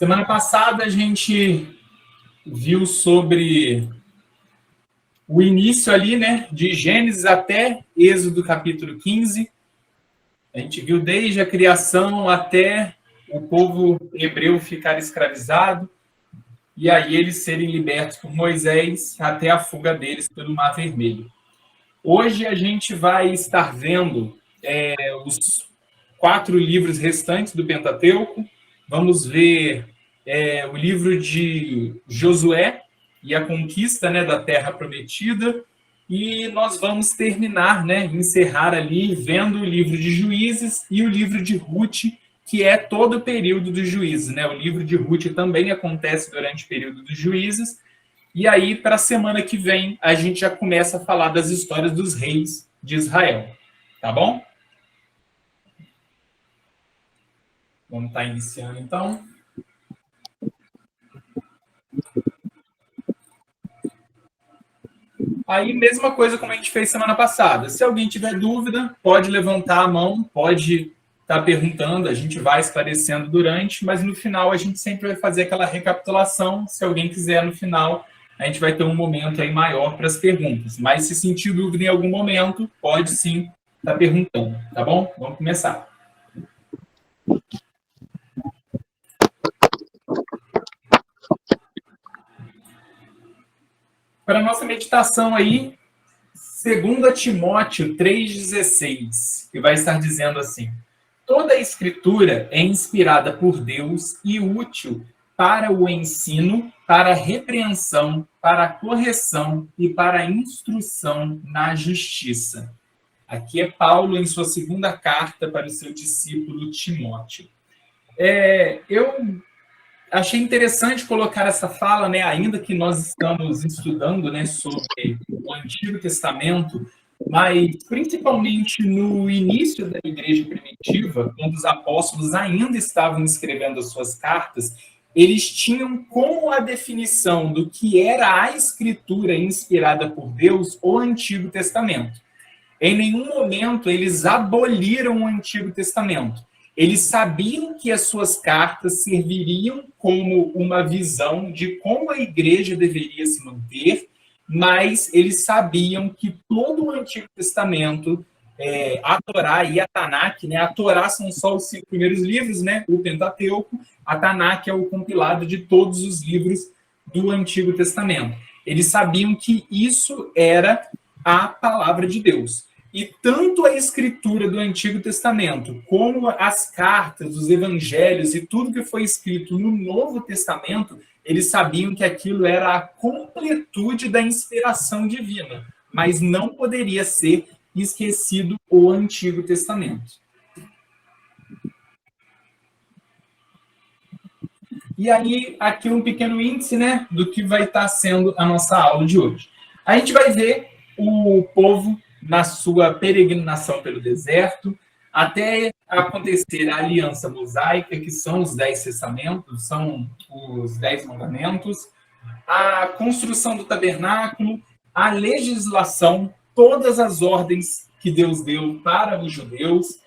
Semana passada a gente viu sobre o início ali, né, de Gênesis até Êxodo capítulo 15. A gente viu desde a criação até o povo hebreu ficar escravizado e aí eles serem libertos por Moisés até a fuga deles pelo Mar Vermelho. Hoje a gente vai estar vendo os 4 livros restantes do Pentateuco. Vamos ver o livro de Josué e a conquista, né, da Terra Prometida. E nós vamos terminar, né, encerrar ali vendo o livro de Juízes e o livro de Ruth, que é todo o período dos Juízes, né? O livro de Ruth também acontece durante o período dos Juízes. E aí, para a semana que vem, a gente já começa a falar das histórias dos reis de Israel. Tá bom? Vamos estar iniciando, então. Aí, mesma coisa como a gente fez semana passada. Se alguém tiver dúvida, pode levantar a mão, pode estar perguntando, a gente vai esclarecendo durante, mas no final a gente sempre vai fazer aquela recapitulação. Se alguém quiser, no final, a gente vai ter um momento aí maior para as perguntas. Mas se sentir dúvida em algum momento, pode sim estar perguntando, tá bom? Vamos começar. Para a nossa meditação aí, 2 Timóteo 3,16, que vai estar dizendo assim: toda a escritura é inspirada por Deus e útil para o ensino, para a repreensão, para a correção e para a instrução na justiça. Aqui é Paulo em sua segunda carta para o seu discípulo Timóteo. Eu achei interessante colocar essa fala, né, ainda que nós estamos estudando, né, sobre o Antigo Testamento, mas principalmente no início da igreja primitiva, quando os apóstolos ainda estavam escrevendo as suas cartas, eles tinham como a definição do que era a escritura inspirada por Deus o Antigo Testamento. Em nenhum momento eles aboliram o Antigo Testamento. Eles sabiam que as suas cartas serviriam como uma visão de como a igreja deveria se manter, mas eles sabiam que todo o Antigo Testamento, a Torá e a Tanakh, né? A Torá são só os 5 primeiros livros, né? O Pentateuco, a Tanakh é o compilado de todos os livros do Antigo Testamento. Eles sabiam que isso era a palavra de Deus. E tanto a escritura do Antigo Testamento, como as cartas, os evangelhos e tudo que foi escrito no Novo Testamento, eles sabiam que aquilo era a completude da inspiração divina, mas não poderia ser esquecido o Antigo Testamento. E aí, aqui um pequeno índice, né, do que vai estar sendo a nossa aula de hoje. A gente vai ver o povo na sua peregrinação pelo deserto, até acontecer a aliança mosaica, que são os 10 testamentos, são os 10 mandamentos, a construção do tabernáculo, a legislação, todas as ordens que Deus deu para os judeus,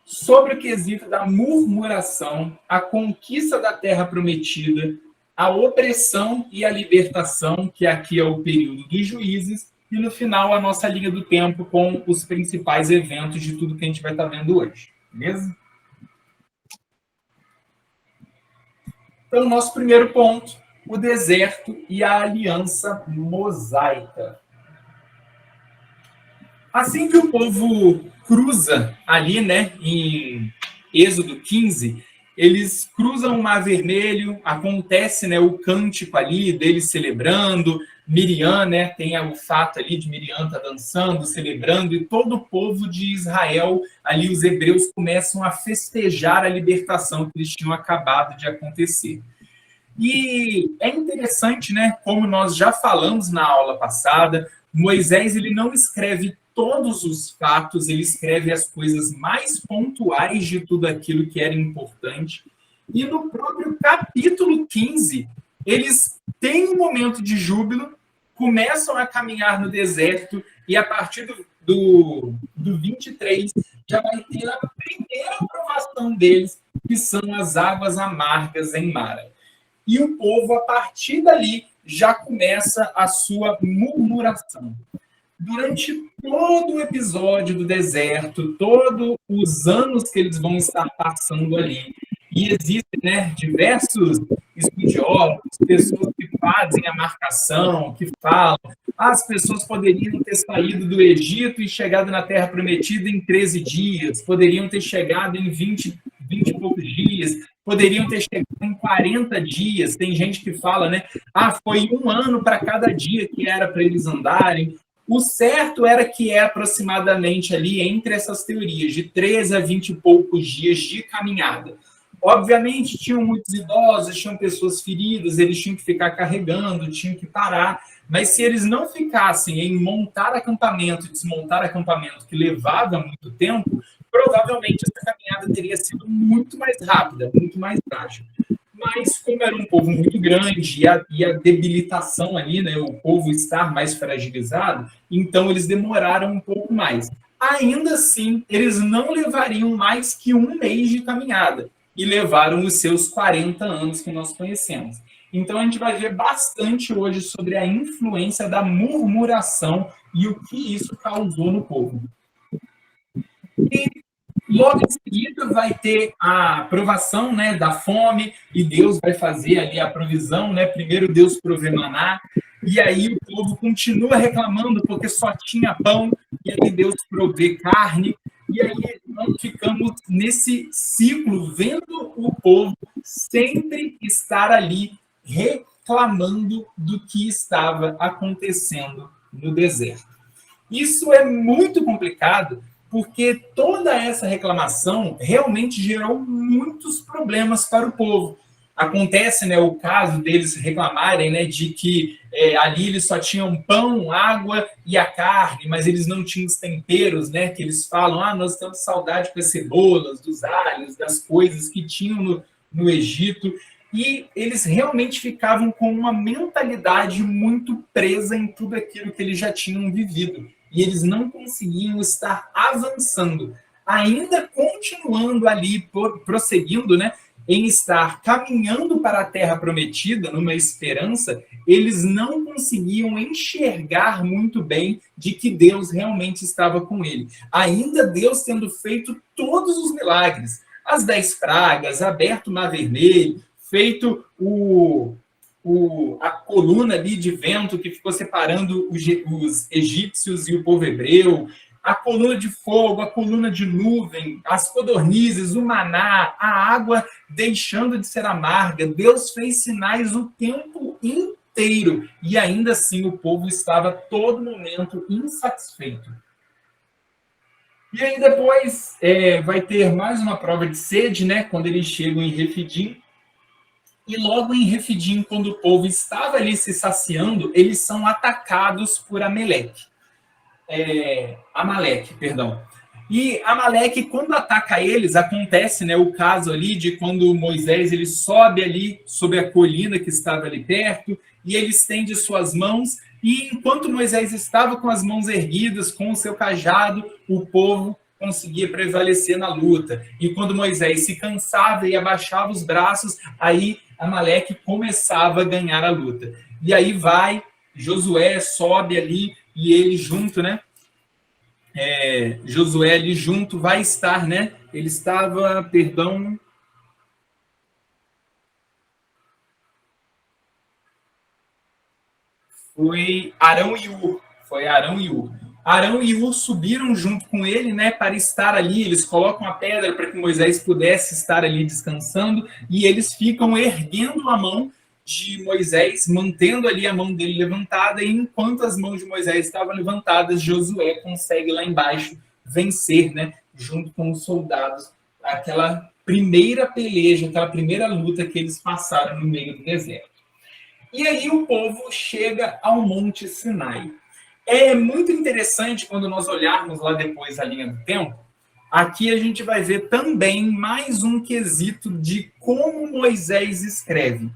sobre o quesito da murmuração, a conquista da terra prometida, a opressão e a libertação, que aqui é o período dos juízes, e no final a nossa linha do tempo com os principais eventos de tudo que a gente vai estar vendo hoje. Beleza? Então, nosso primeiro ponto, o deserto e a aliança mosaica. Assim que o povo cruza ali, né, em Êxodo 15, eles cruzam o Mar Vermelho, acontece, né, o cântico ali deles celebrando, Miriam, né, tem o fato ali de Miriam estar dançando, celebrando, e todo o povo de Israel, ali os hebreus começam a festejar a libertação que eles tinham acabado de acontecer. E é interessante, né, como nós já falamos na aula passada, Moisés ele não escreve todos os fatos, ele escreve as coisas mais pontuais de tudo aquilo que era importante. E no próprio capítulo 15, eles têm um momento de júbilo, começam a caminhar no deserto, e a partir do 23, já vai ter a primeira aprovação deles, que são as águas amargas em Mara. e o povo, a partir dali, já começa a sua murmuração. Durante todo o episódio do deserto, todos os anos que eles vão estar passando ali, e existem, né, diversos estudiosos, pessoas que fazem a marcação, que falam, as pessoas poderiam ter saído do Egito e chegado na Terra Prometida em 13 dias, poderiam ter chegado em 20 e poucos dias, poderiam ter chegado em 40 dias. Tem gente que fala, né? Foi um ano para cada dia que era para eles andarem. O certo era que é aproximadamente ali entre essas teorias, de 13 a 20 e poucos dias de caminhada. Obviamente, tinham muitos idosos, tinham pessoas feridas, eles tinham que ficar carregando, tinham que parar. Mas se eles não ficassem em montar acampamento e desmontar acampamento, que levava muito tempo, provavelmente essa caminhada teria sido muito mais rápida, muito mais ágil. Mas, como era um povo muito grande e a debilitação ali, né, o povo estar mais fragilizado, então eles demoraram um pouco mais. Ainda assim, eles não levariam mais que um mês de caminhada e levaram os seus 40 anos que nós conhecemos. Então, a gente vai ver bastante hoje sobre a influência da murmuração e o que isso causou no povo. E logo em seguida vai ter a provação, né, da fome, e Deus vai fazer ali a provisão, né? Primeiro Deus provê maná, e aí o povo continua reclamando porque só tinha pão, e aí Deus provê carne, e aí nós ficamos nesse ciclo, vendo o povo sempre estar ali reclamando do que estava acontecendo no deserto. Isso é muito complicado, porque toda essa reclamação realmente gerou muitos problemas para o povo. Acontece, né, o caso deles reclamarem, né, de que ali eles só tinham pão, água e a carne, mas eles não tinham os temperos, né, que eles falam, nós temos saudade das cebolas, dos alhos, das coisas que tinham no Egito, e eles realmente ficavam com uma mentalidade muito presa em tudo aquilo que eles já tinham vivido. E eles não conseguiam estar avançando, ainda continuando ali, prosseguindo, né, em estar caminhando para a Terra Prometida, numa esperança, eles não conseguiam enxergar muito bem de que Deus realmente estava com ele. Ainda Deus tendo feito todos os milagres, as 10 pragas, aberto o Mar Vermelho, feito a coluna ali de vento que ficou separando os egípcios e o povo hebreu, a coluna de fogo, a coluna de nuvem, as codornizes, o maná, a água deixando de ser amarga. Deus fez sinais o tempo inteiro e ainda assim o povo estava todo momento insatisfeito. E aí depois vai ter mais uma prova de sede, né, quando eles chegam em Refidim. E logo em Refidim, quando o povo estava ali se saciando, eles são atacados por Amaleque. Perdão. E Amaleque, quando ataca eles, acontece, né, o caso ali de quando Moisés ele sobe ali sobre a colina que estava ali perto, e ele estende suas mãos, e enquanto Moisés estava com as mãos erguidas, com o seu cajado, o povo conseguia prevalecer na luta. E quando Moisés se cansava e abaixava os braços, aí Amaleque começava a ganhar a luta. E aí Josué sobe ali, e ele junto, né? Josué ali junto vai estar, né? Ele estava, perdão. Foi Arão e Ur. Arão e Ur subiram junto com ele, né, para estar ali. Eles colocam a pedra para que Moisés pudesse estar ali descansando, e eles ficam erguendo a mão de Moisés, mantendo ali a mão dele levantada, e enquanto as mãos de Moisés estavam levantadas, Josué consegue lá embaixo vencer, né, junto com os soldados, aquela primeira peleja, aquela primeira luta que eles passaram no meio do deserto. E aí o povo chega ao Monte Sinai. É muito interessante quando nós olharmos lá depois a linha do tempo. Aqui a gente vai ver também mais um quesito de como Moisés escreve.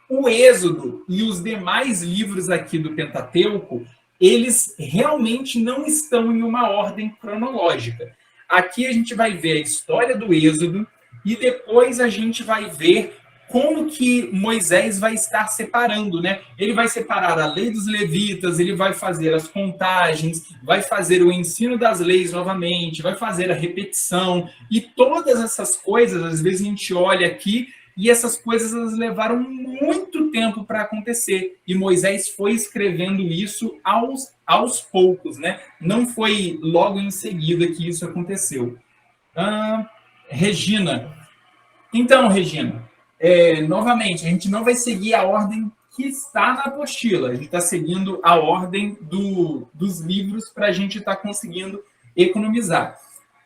O Êxodo e os demais livros aqui do Pentateuco, eles realmente não estão em uma ordem cronológica. Aqui a gente vai ver a história do Êxodo e depois a gente vai ver como que Moisés vai estar separando, né? Ele vai separar a lei dos levitas, ele vai fazer as contagens, vai fazer o ensino das leis novamente, vai fazer a repetição, e todas essas coisas, às vezes a gente olha aqui, e essas coisas elas levaram muito tempo para acontecer, e Moisés foi escrevendo isso aos poucos, né? Não foi logo em seguida que isso aconteceu. Regina. Então, Regina, novamente, a gente não vai seguir a ordem que está na apostila, a gente está seguindo a ordem dos livros para a gente estar conseguindo economizar.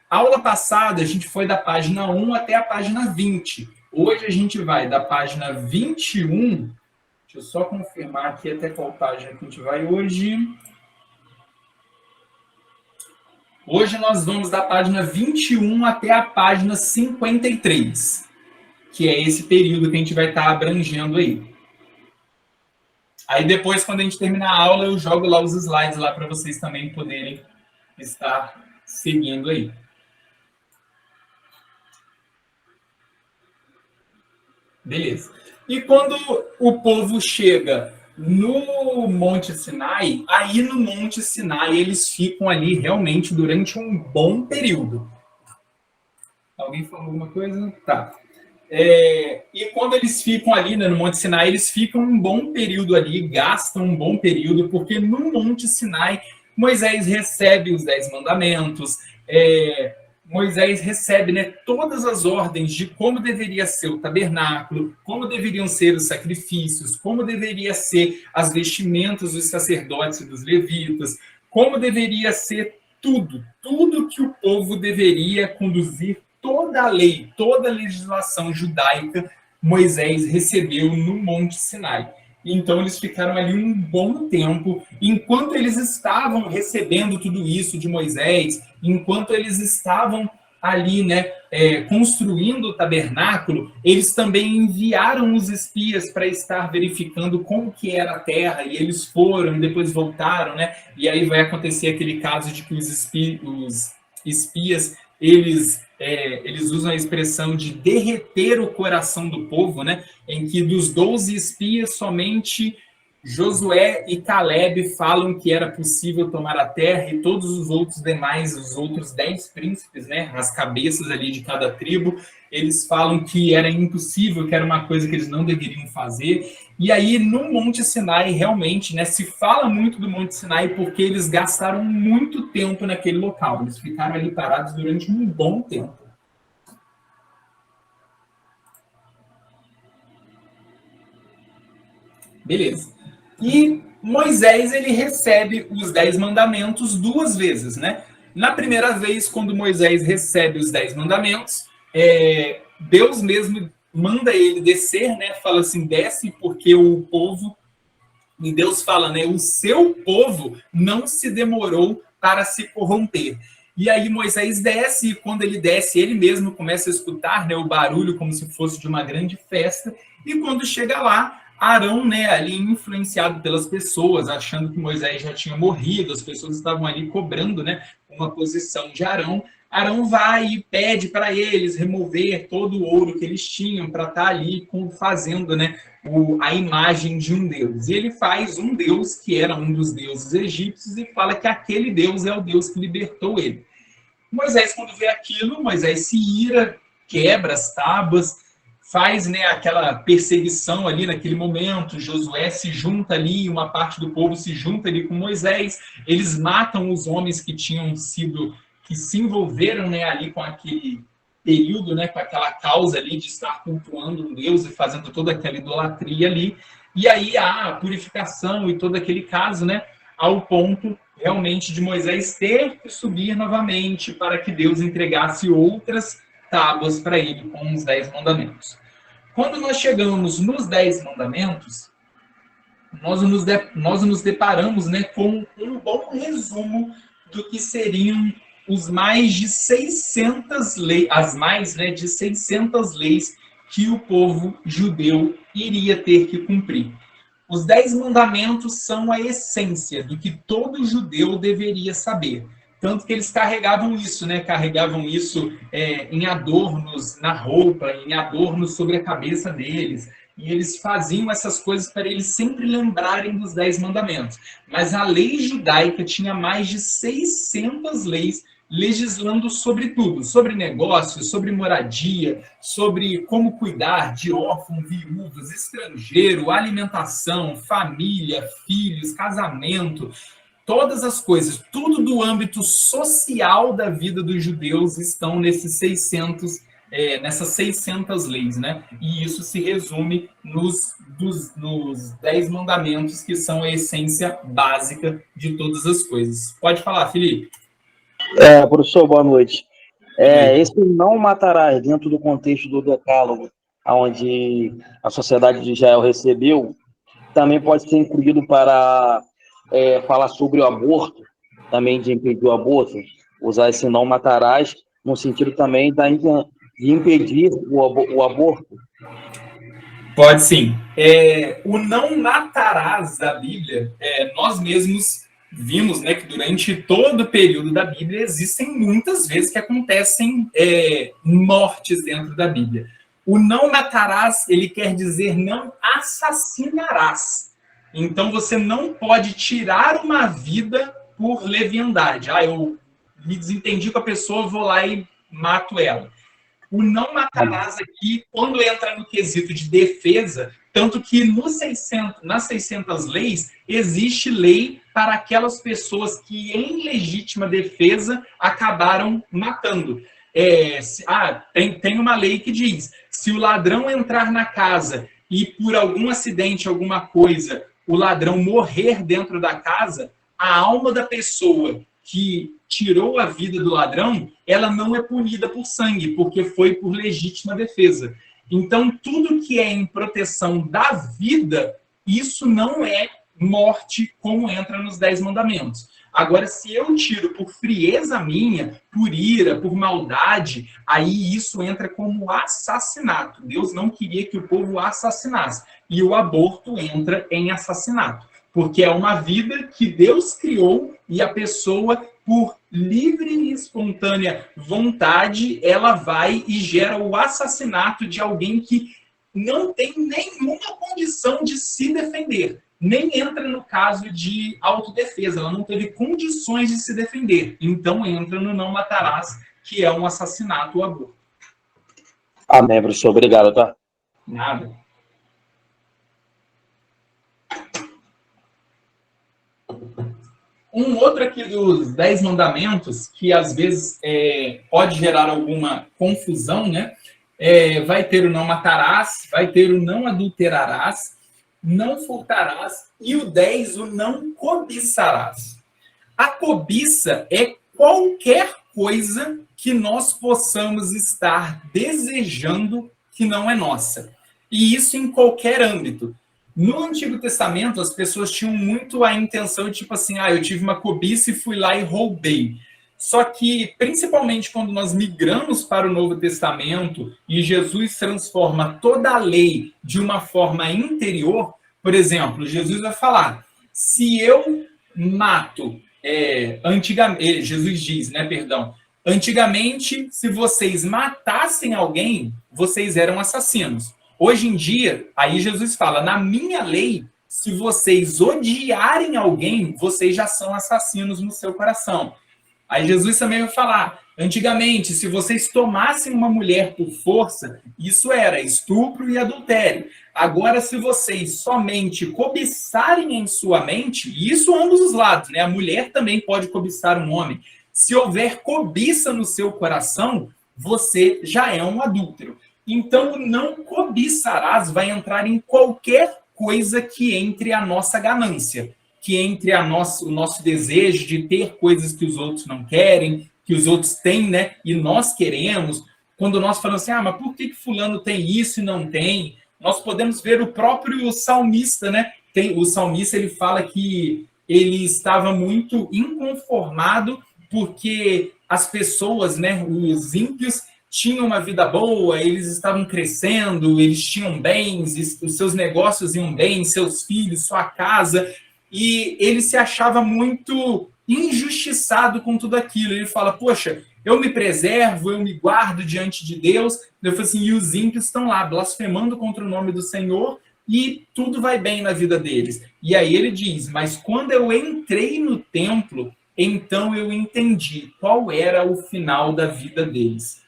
A aula passada, a gente foi da página 1 até a página 20. Hoje a gente vai da página 21. Deixa eu só confirmar aqui até qual página que a gente vai hoje. Hoje nós vamos da página 21 até a página 53, que é esse período que a gente vai estar abrangendo aí. Aí depois, quando a gente terminar a aula, eu jogo lá os slides lá para vocês também poderem estar seguindo aí. Beleza. E quando o povo chega no Monte Sinai, aí no Monte Sinai eles ficam ali realmente durante um bom período. Alguém falou alguma coisa? Tá. E quando eles ficam ali, né, no Monte Sinai, eles ficam um bom período ali, gastam um bom período, porque no Monte Sinai Moisés recebe os 10 mandamentos, Moisés recebe, né, todas as ordens de como deveria ser o tabernáculo, como deveriam ser os sacrifícios, como deveria ser as vestimentas dos sacerdotes e dos levitas, como deveria ser tudo que o povo deveria conduzir, toda a lei, toda a legislação judaica, Moisés recebeu no Monte Sinai. Então, eles ficaram ali um bom tempo, enquanto eles estavam recebendo tudo isso de Moisés, enquanto eles estavam ali, né, construindo o tabernáculo, eles também enviaram os espias para estar verificando como que era a terra, e eles foram, depois voltaram, né, e aí vai acontecer aquele caso de que os espias eles usam a expressão de derreter o coração do povo, né? Em que dos 12 espias, somente Josué e Caleb falam que era possível tomar a terra, e todos os outros demais, os outros 10 príncipes, né? As cabeças ali de cada tribo, eles falam que era impossível, que era uma coisa que eles não deveriam fazer. E aí, no Monte Sinai, realmente, né, se fala muito do Monte Sinai porque eles gastaram muito tempo naquele local. Eles ficaram ali parados durante um bom tempo. Beleza. E Moisés, ele recebe os 10 mandamentos 2 vezes, né? Na primeira vez, quando Moisés recebe os 10 mandamentos, Deus mesmo manda ele descer, né? Fala assim, desce porque o povo... E Deus fala, né? O seu povo não se demorou para se corromper. E aí Moisés desce, e quando ele desce, ele mesmo começa a escutar, né, o barulho como se fosse de uma grande festa. E quando chega lá, Arão, né, ali influenciado pelas pessoas, achando que Moisés já tinha morrido, as pessoas estavam ali cobrando, né, uma posição de Arão. Arão vai e pede para eles remover todo o ouro que eles tinham para estar ali fazendo, né, a imagem de um deus. E ele faz um deus que era um dos deuses egípcios e fala que aquele deus é o Deus que libertou ele. Moisés, quando vê aquilo, Moisés se ira, quebra as tábuas, faz, né, aquela perseguição ali naquele momento. Josué se junta ali, uma parte do povo se junta ali com Moisés, eles matam os homens que se envolveram, né, ali com aquele período, né, com aquela causa ali de estar cultuando um Deus e fazendo toda aquela idolatria ali. E aí há a purificação e todo aquele caso, né, ao ponto realmente de Moisés ter que subir novamente para que Deus entregasse outras tábuas para ele com os 10 mandamentos. Quando nós chegamos nos 10 mandamentos, nós nos deparamos, né, com um bom resumo do que seriam os mais de 600 leis, as mais, né, de 600 leis que o povo judeu iria ter que cumprir. Os 10 mandamentos são a essência do que todo judeu deveria saber. tanto que eles carregavam isso, né? Carregavam isso em adornos na roupa, em adornos sobre a cabeça deles. E eles faziam essas coisas para eles sempre lembrarem dos 10 mandamentos. Mas a lei judaica tinha mais de 600 leis legislando sobre tudo, sobre negócios, sobre moradia, sobre como cuidar de órfãos, viúvas, estrangeiro, alimentação, família, filhos, casamento, todas as coisas, tudo do âmbito social da vida dos judeus estão nessas 600 leis, né? E isso se resume nos 10 mandamentos, que são a essência básica de todas as coisas. Pode falar, Felipe. Professor, boa noite. Esse não matarás, dentro do contexto do decálogo, onde a sociedade de Israel recebeu, também pode ser incluído para falar sobre o aborto, também de impedir o aborto, usar esse não matarás, no sentido também de impedir o aborto. Pode sim. O não matarás da Bíblia, nós mesmos vimos, né, que durante todo o período da Bíblia existem muitas vezes que acontecem mortes dentro da Bíblia. O não matarás, ele quer dizer não assassinarás. Então você não pode tirar uma vida por leviandade. Eu me desentendi com a pessoa, vou lá e mato ela. O não matarás aqui, quando entra no quesito de defesa, tanto que nas 600 leis, existe lei para aquelas pessoas que, em legítima defesa, acabaram matando. Tem uma lei que diz, se o ladrão entrar na casa e, por algum acidente, alguma coisa, o ladrão morrer dentro da casa, a alma da pessoa que tirou a vida do ladrão, ela não é punida por sangue, porque foi por legítima defesa. Então, tudo que é em proteção da vida, isso não é morte, como entra nos 10 mandamentos. Agora, se eu tiro por frieza minha, por ira, por maldade, aí isso entra como assassinato. Deus não queria que o povo assassinasse. E o aborto entra em assassinato, porque é uma vida que Deus criou e a pessoa, por livre e espontânea vontade, ela vai e gera o assassinato de alguém que não tem nenhuma condição de se defender. Nem entra no caso de autodefesa, ela não teve condições de se defender. Então entra no não matarás, que é um assassinato ou aborto. Amém, professor. Obrigado, tá? Nada. Um outro aqui dos 10 mandamentos, que às vezes pode gerar alguma confusão, né? Vai ter o não matarás, vai ter o não adulterarás, não furtarás, e o 10, o não cobiçarás. A cobiça é qualquer coisa que nós possamos estar desejando que não é nossa. E isso em qualquer âmbito. No Antigo Testamento, as pessoas tinham muito a intenção de, tipo assim, eu tive uma cobiça e fui lá e roubei. Só que, principalmente quando nós migramos para o Novo Testamento e Jesus transforma toda a lei de uma forma interior, por exemplo, Jesus vai falar, se eu mato, Jesus diz, antigamente, se vocês matassem alguém, vocês eram assassinos. Hoje em dia, aí Jesus fala, na minha lei, se vocês odiarem alguém, vocês já são assassinos no seu coração. Aí Jesus também vai falar, antigamente, se vocês tomassem uma mulher por força, isso era estupro e adultério. Agora, se vocês somente cobiçarem em sua mente, e isso ambos os lados, né? A mulher também pode cobiçar um homem. Se houver cobiça no seu coração, você já é um adúltero. Então, não cobiçarás vai entrar em qualquer coisa que entre a nossa ganância, que entre o nosso desejo de ter coisas que os outros não querem, que os outros têm, né? E nós queremos. Quando nós falamos assim, mas por que fulano tem isso e não tem? Nós podemos ver o próprio salmista, né? O salmista, ele fala que ele estava muito inconformado porque as pessoas, né? Os ímpios, tinham uma vida boa, eles estavam crescendo, eles tinham bens, os seus negócios iam bem, seus filhos, sua casa, e ele se achava muito injustiçado com tudo aquilo. Ele fala, poxa, eu me preservo, eu me guardo diante de Deus. Eu falo assim, e os ímpios estão lá, blasfemando contra o nome do Senhor, e tudo vai bem na vida deles. E aí ele diz, mas quando eu entrei no templo, então eu entendi qual era o final da vida deles.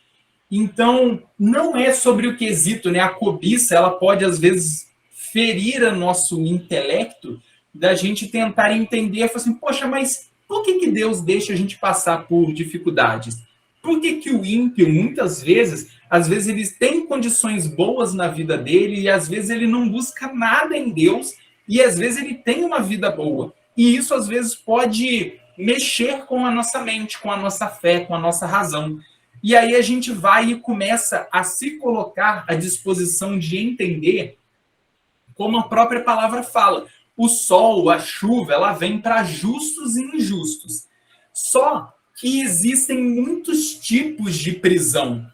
Então, não é sobre o quesito, né? A cobiça, ela pode, às vezes, ferir o nosso intelecto, da gente tentar entender, falar assim, poxa, mas por que Deus deixa a gente passar por dificuldades? Por que o ímpio, muitas vezes, às vezes ele tem condições boas na vida dele, e às vezes ele não busca nada em Deus, e às vezes ele tem uma vida boa. E isso, às vezes, pode mexer com a nossa mente, com a nossa fé, com a nossa razão. E aí a gente vai e começa a se colocar à disposição de entender como a própria palavra fala. O sol, a chuva, ela vem para justos e injustos. Só que existem muitos tipos de prisão.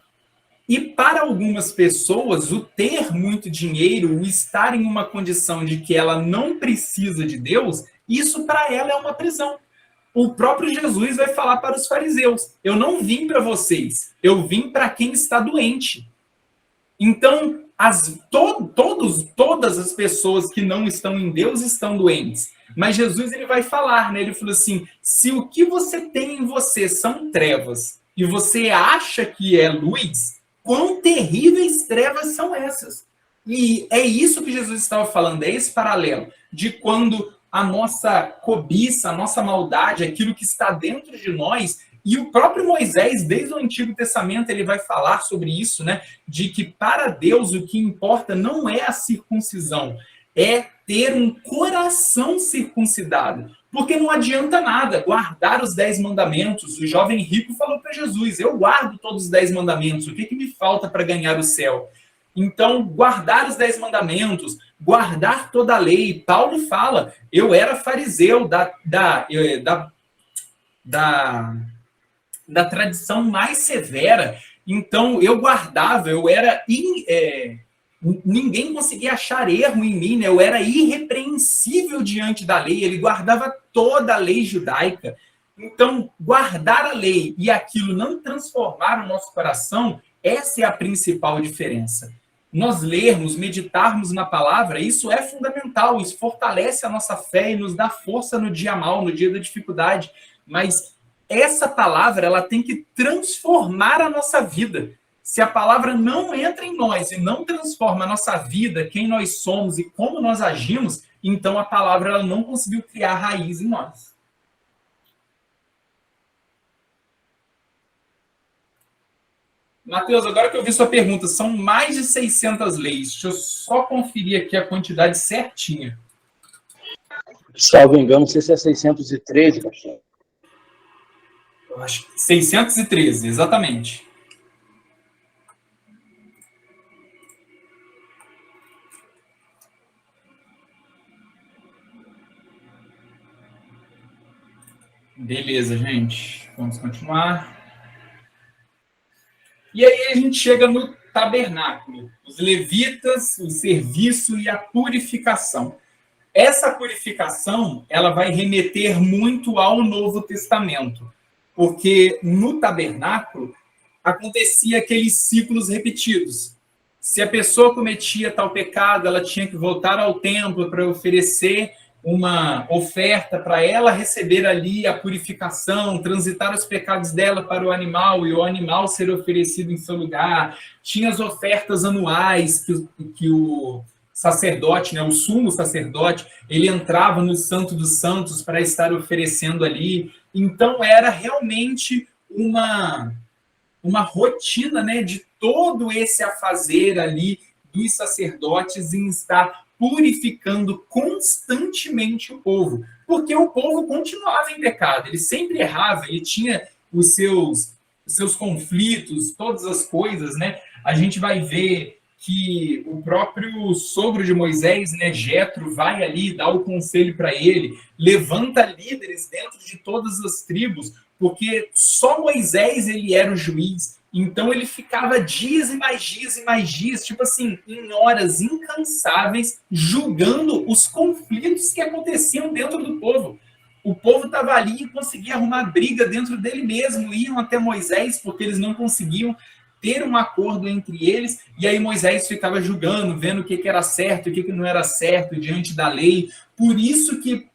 E para algumas pessoas, o ter muito dinheiro, o estar em uma condição de que ela não precisa de Deus, isso para ela é uma prisão. O próprio Jesus vai falar para os fariseus, eu não vim para vocês, eu vim para quem está doente. Então, todas as pessoas que não estão em Deus estão doentes. Mas Jesus ele vai falar, né? Ele falou assim, se o que você tem em você são trevas, e você acha que é luz, quão terríveis trevas são essas? E é isso que Jesus estava falando, é esse paralelo, de quando a nossa cobiça, a nossa maldade, aquilo que está dentro de nós, e o próprio Moisés, desde o Antigo Testamento, ele vai falar sobre isso, né? De que para Deus o que importa não é a circuncisão, é ter um coração circuncidado. Porque não adianta nada guardar os 10 mandamentos. O jovem rico falou para Jesus, eu guardo todos os 10 mandamentos, o que me falta para ganhar o céu? Então, guardar os 10 mandamentos, guardar toda a lei. Paulo fala, eu era fariseu da tradição mais severa, então eu guardava, ninguém conseguia achar erro em mim, né? Eu era irrepreensível diante da lei, ele guardava toda a lei judaica. Então, guardar a lei e aquilo não transformar o nosso coração, essa é a principal diferença. Nós lermos, meditarmos na palavra, isso é fundamental, isso fortalece a nossa fé e nos dá força no dia mal, no dia da dificuldade, mas essa palavra ela tem que transformar a nossa vida. Se a palavra não entra em nós e não transforma a nossa vida, quem nós somos e como nós agimos, então a palavra ela não conseguiu criar raiz em nós. Matheus, agora que eu vi sua pergunta, são mais de 600 leis. Deixa eu só conferir aqui a quantidade certinha. Salvo engano, não sei se é 613, pastor. Eu acho que 613, exatamente. Beleza, gente. Vamos continuar. E aí a gente chega no tabernáculo. Os levitas, o serviço e a purificação. Essa purificação, ela vai remeter muito ao Novo Testamento. Porque no tabernáculo acontecia aqueles ciclos repetidos. Se a pessoa cometia tal pecado, ela tinha que voltar ao templo para oferecer uma oferta para ela receber ali a purificação, transitar os pecados dela para o animal e o animal ser oferecido em seu lugar. Tinha as ofertas anuais que o sacerdote, né, o sumo sacerdote, ele entrava no Santo dos Santos para estar oferecendo ali. Então era realmente uma rotina, né, de todo esse afazer ali dos sacerdotes em estar purificando constantemente o povo, porque o povo continuava em pecado, ele sempre errava, ele tinha os seus conflitos, todas as coisas, né? A gente vai ver que o próprio sogro de Moisés, né, Jetro, vai ali dar o conselho para ele, levanta líderes dentro de todas as tribos, porque só Moisés ele era o juiz. Então ele ficava dias e mais dias e mais dias, tipo assim, em horas incansáveis, julgando os conflitos que aconteciam dentro do povo. o povo estava ali e conseguia arrumar briga dentro dele mesmo, iam até Moisés, porque eles não conseguiam ter um acordo entre eles, e aí Moisés ficava julgando, vendo o que era certo, o que não era certo diante da lei. Por isso que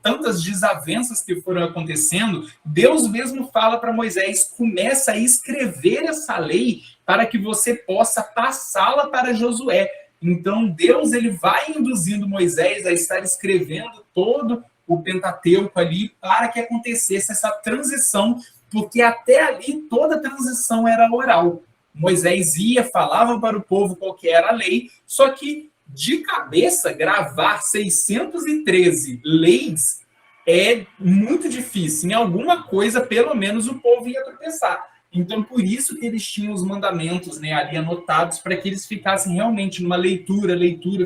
tantas desavenças que foram acontecendo, Deus mesmo fala para Moisés, começa a escrever essa lei para que você possa passá-la para Josué. Então Deus ele vai induzindo Moisés a estar escrevendo todo o Pentateuco ali para que acontecesse essa transição, porque até ali toda a transição era oral. Moisés ia, falava para o povo qual que era a lei, só que de cabeça, gravar 613 leis é muito difícil. Em alguma coisa, pelo menos, o povo ia tropeçar. Então, por isso que eles tinham os mandamentos, né, ali anotados, para que eles ficassem realmente numa leitura,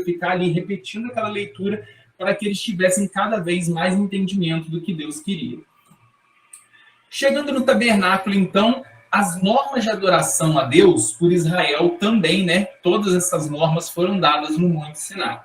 ficar ali repetindo aquela leitura, para que eles tivessem cada vez mais entendimento do que Deus queria. Chegando no tabernáculo, então, as normas de adoração a Deus por Israel também, né? Todas essas normas foram dadas no Monte Sinai.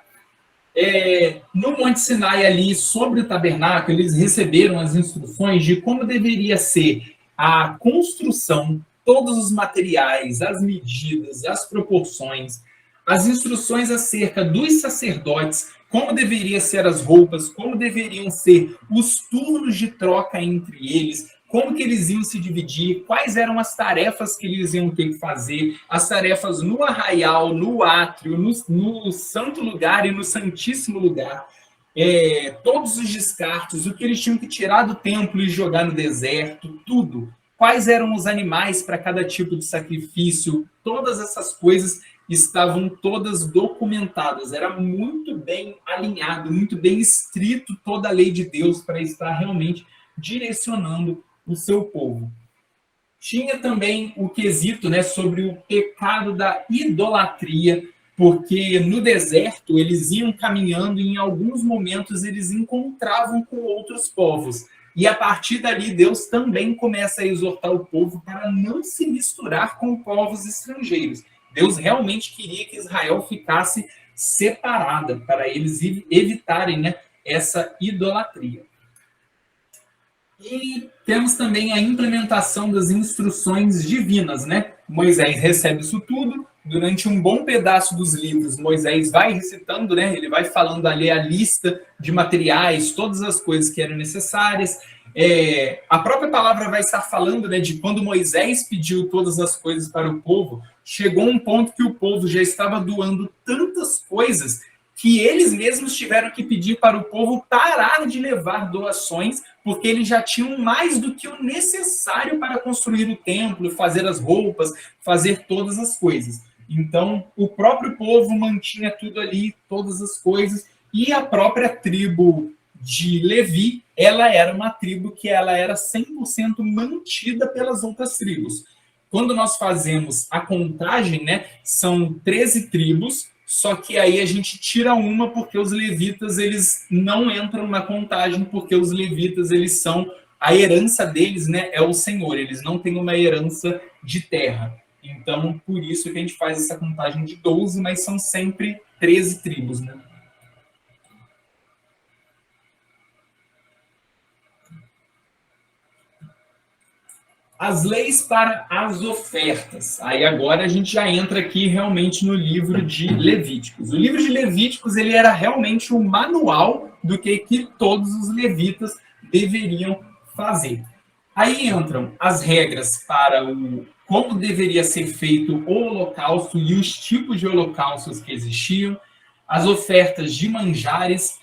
No Monte Sinai, ali, sobre o tabernáculo, eles receberam as instruções de como deveria ser a construção, todos os materiais, as medidas, as proporções, as instruções acerca dos sacerdotes, como deveriam ser as roupas, como deveriam ser os turnos de troca entre eles, como que eles iam se dividir, quais eram as tarefas que eles iam ter que fazer, as tarefas no arraial, no átrio, no santo lugar e no santíssimo lugar, todos os descartes, o que eles tinham que tirar do templo e jogar no deserto, tudo. Quais eram os animais para cada tipo de sacrifício, todas essas coisas estavam todas documentadas, era muito bem alinhado, muito bem escrito toda a lei de Deus para estar realmente direcionando o seu povo. Tinha também o quesito, né, sobre o pecado da idolatria, porque no deserto eles iam caminhando e em alguns momentos eles encontravam com outros povos. E a partir dali Deus também começa a exortar o povo para não se misturar com povos estrangeiros. Deus realmente queria que Israel ficasse separada para eles evitarem, né, essa idolatria. E temos também a implementação das instruções divinas, né? Moisés recebe isso tudo, durante um bom pedaço dos livros, Moisés vai recitando, né? Ele vai falando ali a lista de materiais, todas as coisas que eram necessárias. A própria palavra vai estar falando, né, de quando Moisés pediu todas as coisas para o povo, chegou um ponto que o povo já estava doando tantas coisas que eles mesmos tiveram que pedir para o povo parar de levar doações, porque eles já tinham mais do que o necessário para construir o templo, fazer as roupas, fazer todas as coisas. Então, o próprio povo mantinha tudo ali, todas as coisas, e a própria tribo de Levi, ela era uma tribo que ela era 100% mantida pelas outras tribos. Quando nós fazemos a contagem, né, são 13 tribos, só que aí a gente tira uma porque os levitas eles não entram na contagem, porque os levitas eles são, a herança deles, né, é o Senhor, eles não têm uma herança de terra. Então, por isso que a gente faz essa contagem de 12, mas são sempre 13 tribos, né? As leis para as ofertas. Aí agora a gente já entra aqui realmente no livro de Levíticos. O livro de Levíticos ele era realmente o manual do que todos os levitas deveriam fazer. Aí entram as regras para como deveria ser feito o holocausto e os tipos de holocaustos que existiam, as ofertas de manjares,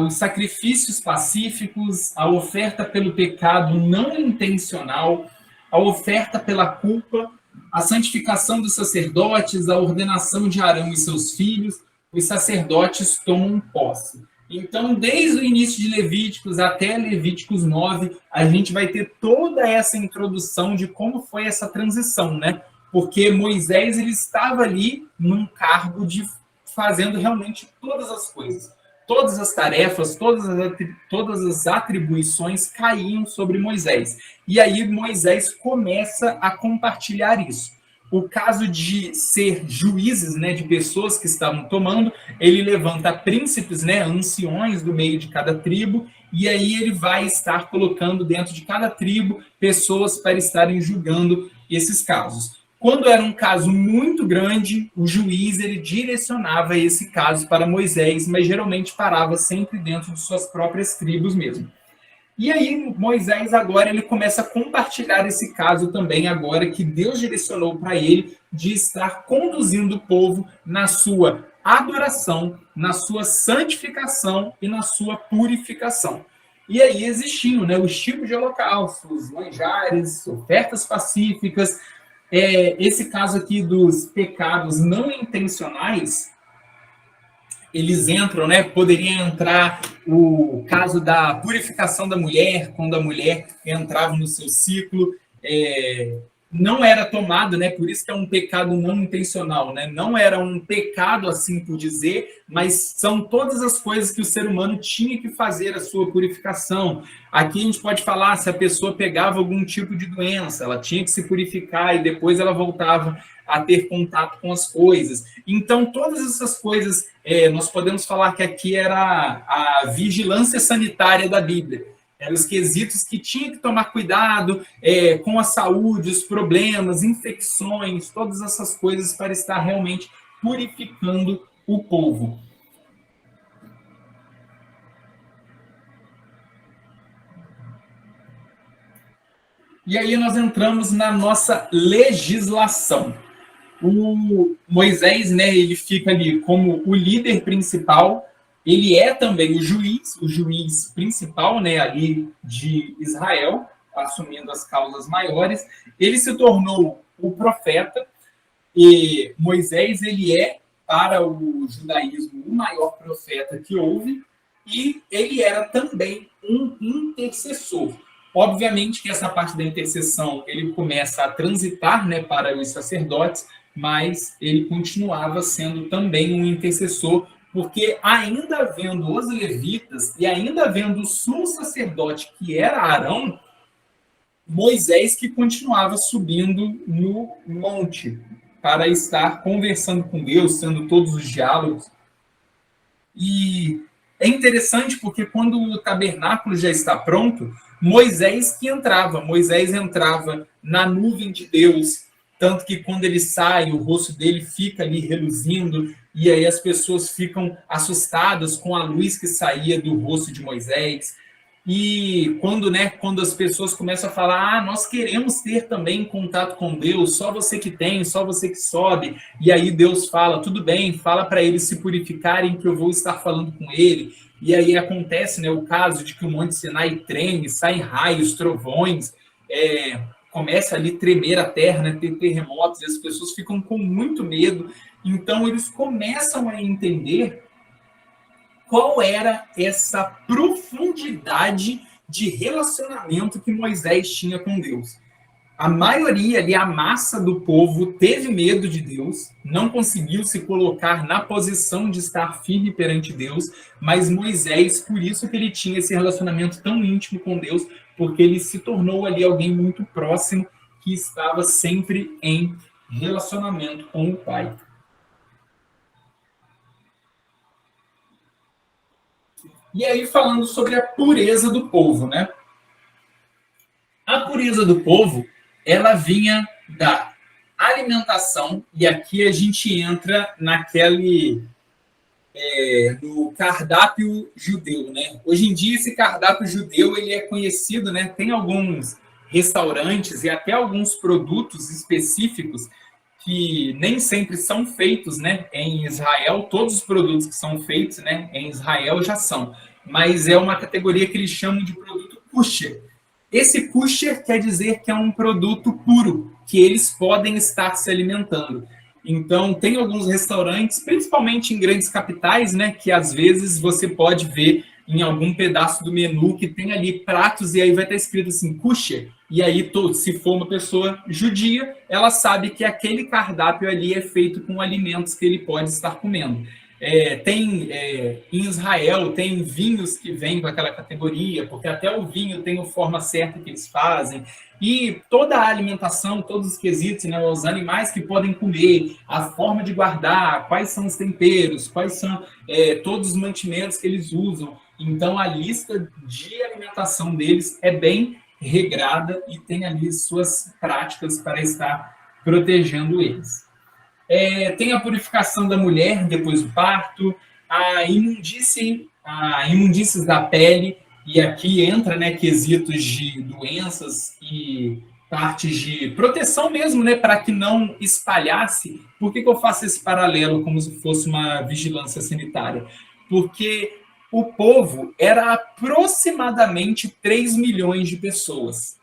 os sacrifícios pacíficos, a oferta pelo pecado não intencional, a oferta pela culpa, a santificação dos sacerdotes, a ordenação de Arão e seus filhos, os sacerdotes tomam posse. Então, desde o início de Levíticos até Levíticos 9, a gente vai ter toda essa introdução de como foi essa transição, né? Porque Moisés ele estava ali num cargo de fazendo realmente todas as coisas. Todas as tarefas, todas as atribuições caíam sobre Moisés. E aí Moisés começa a compartilhar isso. o caso de ser juízes, né, de pessoas que estavam tomando, ele levanta príncipes, né, anciões do meio de cada tribo, e aí ele vai estar colocando dentro de cada tribo pessoas para estarem julgando esses casos. Quando era um caso muito grande, o juiz ele direcionava esse caso para Moisés, mas geralmente parava sempre dentro de suas próprias tribos mesmo. E aí Moisés agora ele começa a compartilhar esse caso também agora que Deus direcionou para ele de estar conduzindo o povo na sua adoração, na sua santificação e na sua purificação. E aí existiam, né, os tipos de holocaustos, manjares, ofertas pacíficas. Esse caso aqui dos pecados não intencionais, eles entram, né? Poderia entrar o caso da purificação da mulher, quando a mulher entrava no seu ciclo, não era tomado, né? Por isso que é um pecado não intencional, né? Não era um pecado assim por dizer, mas são todas as coisas que o ser humano tinha que fazer a sua purificação. Aqui a gente pode falar se a pessoa pegava algum tipo de doença, ela tinha que se purificar e depois ela voltava a ter contato com as coisas. Então, todas essas coisas, nós podemos falar que aqui era a vigilância sanitária da Bíblia. Eram os quesitos que tinha que tomar cuidado com a saúde, os problemas, infecções, todas essas coisas para estar realmente purificando o povo. E aí nós entramos na nossa legislação. O Moisés, né, ele fica ali como o líder principal, ele é também o juiz principal, né, ali de Israel, assumindo as causas maiores. Ele se tornou o profeta, e Moisés, ele é, para o judaísmo, o maior profeta que houve, e ele era também um intercessor. Obviamente que essa parte da intercessão, ele começa a transitar, né, para os sacerdotes, mas ele continuava sendo também um intercessor, porque ainda havendo os levitas e ainda havendo o sumo sacerdote, que era Arão, Moisés que continuava subindo no monte para estar conversando com Deus, tendo todos os diálogos. E é interessante porque quando o tabernáculo já está pronto, Moisés entrava na nuvem de Deus, tanto que quando ele sai, o rosto dele fica ali reluzindo, e aí as pessoas ficam assustadas com a luz que saía do rosto de Moisés. E quando as pessoas começam a falar, nós queremos ter também contato com Deus, só você que tem, só você que sobe. E aí Deus fala, tudo bem, fala para eles se purificarem que eu vou estar falando com ele. E aí acontece, né, o caso de que o Monte Sinai treme, saem raios, trovões, começa ali a tremer a terra, né, ter terremotos, e as pessoas ficam com muito medo. Então eles começam a entender qual era essa profundidade de relacionamento que Moisés tinha com Deus. A maioria ali, a massa do povo, teve medo de Deus, não conseguiu se colocar na posição de estar firme perante Deus, mas Moisés, por isso que ele tinha esse relacionamento tão íntimo com Deus, porque ele se tornou ali alguém muito próximo, que estava sempre em relacionamento com o Pai. E aí, falando sobre a pureza do povo, né? A pureza do povo, ela vinha da alimentação, e aqui a gente entra no cardápio judeu, né? Hoje em dia, esse cardápio judeu, ele é conhecido, né? Tem alguns restaurantes e até alguns produtos específicos que nem sempre são feitos, né, em Israel. Todos os produtos que são feitos, né, em Israel já são, mas é uma categoria que eles chamam de produto kosher. Esse kosher quer dizer que é um produto puro, que eles podem estar se alimentando. Então, tem alguns restaurantes, principalmente em grandes capitais, né, que às vezes você pode ver em algum pedaço do menu que tem ali pratos e aí vai estar escrito assim, kosher. E aí, se for uma pessoa judia, ela sabe que aquele cardápio ali é feito com alimentos que ele pode estar comendo. Em Israel tem vinhos que vêm com aquela categoria, porque até o vinho tem a forma certa que eles fazem. E toda a alimentação, todos os quesitos, né, os animais que podem comer, a forma de guardar, quais são os temperos, quais são todos os mantimentos que eles usam. Então, a lista de alimentação deles é bem regrada e tem ali suas práticas para estar protegendo eles. Tem a purificação da mulher depois do parto, a imundícies da pele, e aqui entra, né, quesitos de doenças e partes de proteção mesmo, né, para que não espalhasse. Por que eu faço esse paralelo como se fosse uma vigilância sanitária? Porque o povo era aproximadamente 3 milhões de pessoas.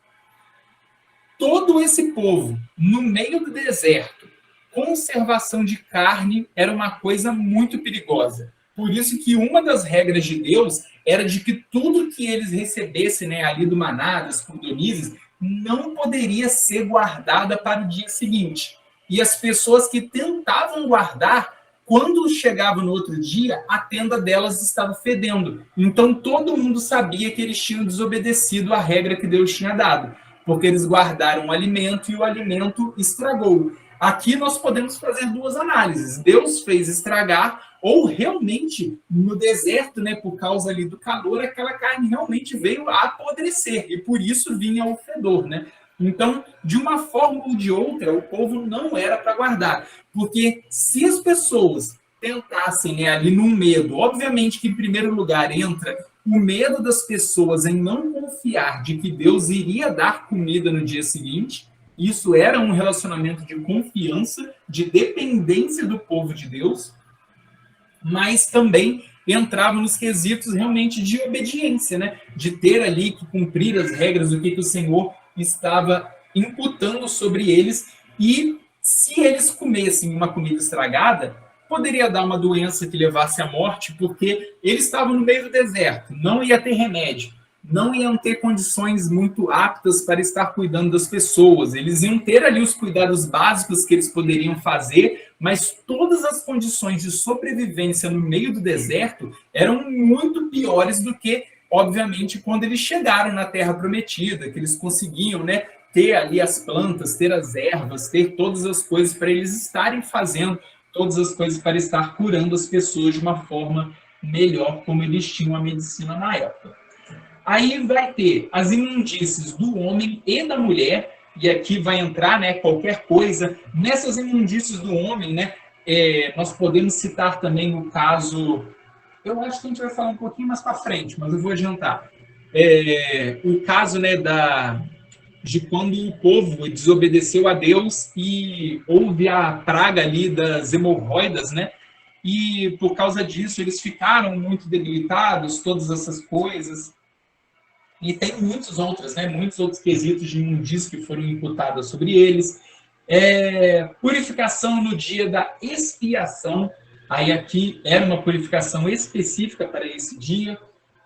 Todo esse povo, no meio do deserto, conservação de carne era uma coisa muito perigosa. Por isso que uma das regras de Deus era de que tudo que eles recebessem, né, ali do maná, das codornizes, não poderia ser guardada para o dia seguinte. E as pessoas que tentavam guardar, quando chegavam no outro dia, a tenda delas estava fedendo. Então todo mundo sabia que eles tinham desobedecido a regra que Deus tinha dado, porque eles guardaram o alimento e o alimento estragou. Aqui nós podemos fazer duas análises. Deus fez estragar, ou realmente no deserto, né, por causa ali do calor, aquela carne realmente veio a apodrecer e por isso vinha o fedor, né? Então, de uma forma ou de outra, o povo não era para guardar, porque se as pessoas tentassem, né, ali no medo, obviamente que em primeiro lugar entra o medo das pessoas em não confiar de que Deus iria dar comida no dia seguinte. Isso era um relacionamento de confiança, de dependência do povo de Deus, mas também entrava nos quesitos realmente de obediência, né? De ter ali que cumprir as regras do que o Senhor estava imputando sobre eles, e se eles comessem uma comida estragada, poderia dar uma doença que levasse à morte, porque eles estavam no meio do deserto, não ia ter remédio, não iam ter condições muito aptas para estar cuidando das pessoas. Eles iam ter ali os cuidados básicos que eles poderiam fazer, mas todas as condições de sobrevivência no meio do deserto eram muito piores do que, obviamente, quando eles chegaram na Terra Prometida, que eles conseguiam, né, ter ali as plantas, ter as ervas, ter todas as coisas para eles estarem fazendo, todas as coisas para estar curando as pessoas de uma forma melhor, como eles tinham a medicina na época. Aí vai ter as imundícies do homem e da mulher, e aqui vai entrar, né, qualquer coisa. Nessas imundícies do homem, né, nós podemos citar também o caso, eu acho que a gente vai falar um pouquinho mais para frente, mas eu vou adiantar. O caso, né, de quando o povo desobedeceu a Deus e houve a praga ali das hemorroidas, né? E por causa disso eles ficaram muito debilitados, todas essas coisas. E tem muitos outros, né? Muitos outros quesitos de imundícia que foram imputados sobre eles. Purificação no dia da expiação. Aí aqui era uma purificação específica para esse dia.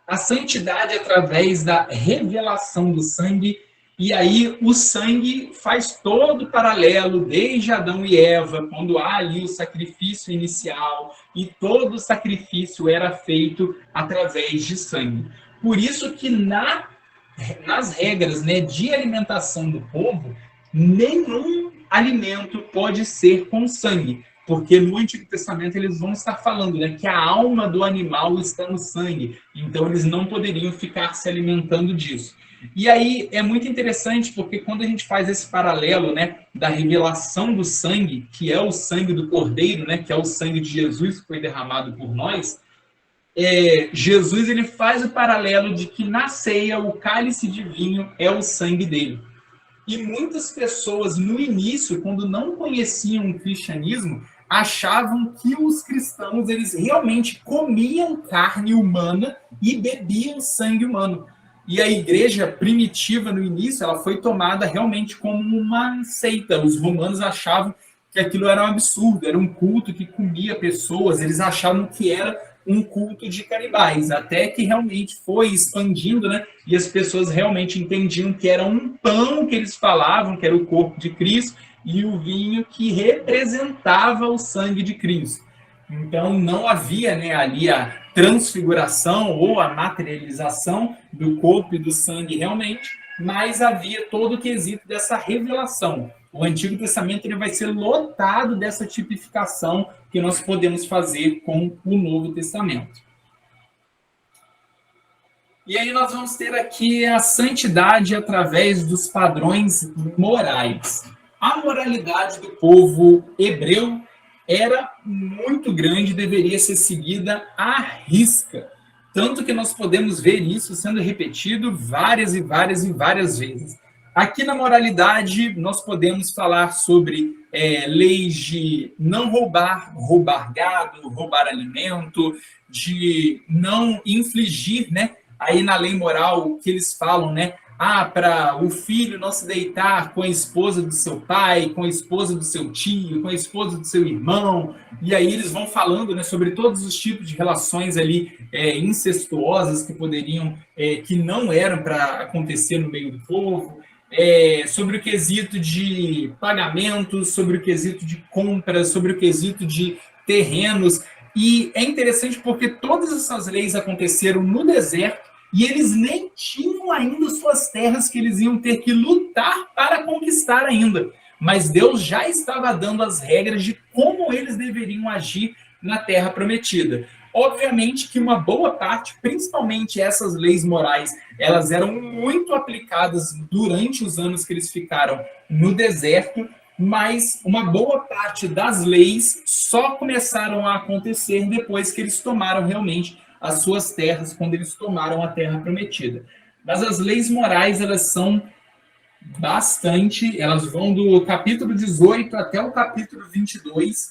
A santidade através da revelação do sangue. E aí o sangue faz todo o paralelo, desde Adão e Eva, quando há ali o sacrifício inicial, e todo o sacrifício era feito através de sangue. Por isso que nas regras, né, de alimentação do povo, nenhum alimento pode ser com sangue, porque no Antigo Testamento eles vão estar falando, né, que a alma do animal está no sangue, então eles não poderiam ficar se alimentando disso. E aí é muito interessante, porque quando a gente faz esse paralelo, né, da revelação do sangue, que é o sangue do Cordeiro, né, que é o sangue de Jesus que foi derramado por nós, Jesus ele faz o paralelo de que na ceia o cálice de vinho é o sangue dele. E muitas pessoas no início, quando não conheciam o cristianismo, achavam que os cristãos eles realmente comiam carne humana e bebiam sangue humano. E a igreja primitiva, no início, ela foi tomada realmente como uma seita. Os romanos achavam que aquilo era um absurdo, era um culto que comia pessoas, eles achavam que era um culto de canibais, até que realmente foi expandindo, né? E as pessoas realmente entendiam que era um pão que eles falavam, que era o corpo de Cristo, e o vinho que representava o sangue de Cristo. Então, não havia, né, ali a transfiguração ou a materialização do corpo e do sangue realmente, mas havia todo o quesito dessa revelação. O Antigo Testamento ele vai ser lotado dessa tipificação que nós podemos fazer com o Novo Testamento. E aí nós vamos ter aqui a santidade através dos padrões morais. A moralidade do povo hebreu era muito grande, deveria ser seguida à risca. Tanto que nós podemos ver isso sendo repetido várias e várias e várias vezes. Aqui na moralidade, nós podemos falar sobre leis de não roubar, roubar gado, roubar alimento, de não infligir, né? Aí na lei moral, que eles falam, né? Para o filho não se deitar com a esposa do seu pai, com a esposa do seu tio, com a esposa do seu irmão. E aí eles vão falando, né, sobre todos os tipos de relações ali incestuosas que poderiam, que não eram para acontecer no meio do povo. Sobre o quesito de pagamentos, sobre o quesito de compras, sobre o quesito de terrenos. E é interessante porque todas essas leis aconteceram no deserto e eles nem tinham ainda suas terras que eles iam ter que lutar para conquistar ainda. Mas Deus já estava dando as regras de como eles deveriam agir na terra prometida. Obviamente que uma boa parte, principalmente essas leis morais, elas eram muito aplicadas durante os anos que eles ficaram no deserto, mas uma boa parte das leis só começaram a acontecer depois que eles tomaram realmente as suas terras, quando eles tomaram a terra prometida. Mas as leis morais, elas são bastante, elas vão do capítulo 18 até o capítulo 22.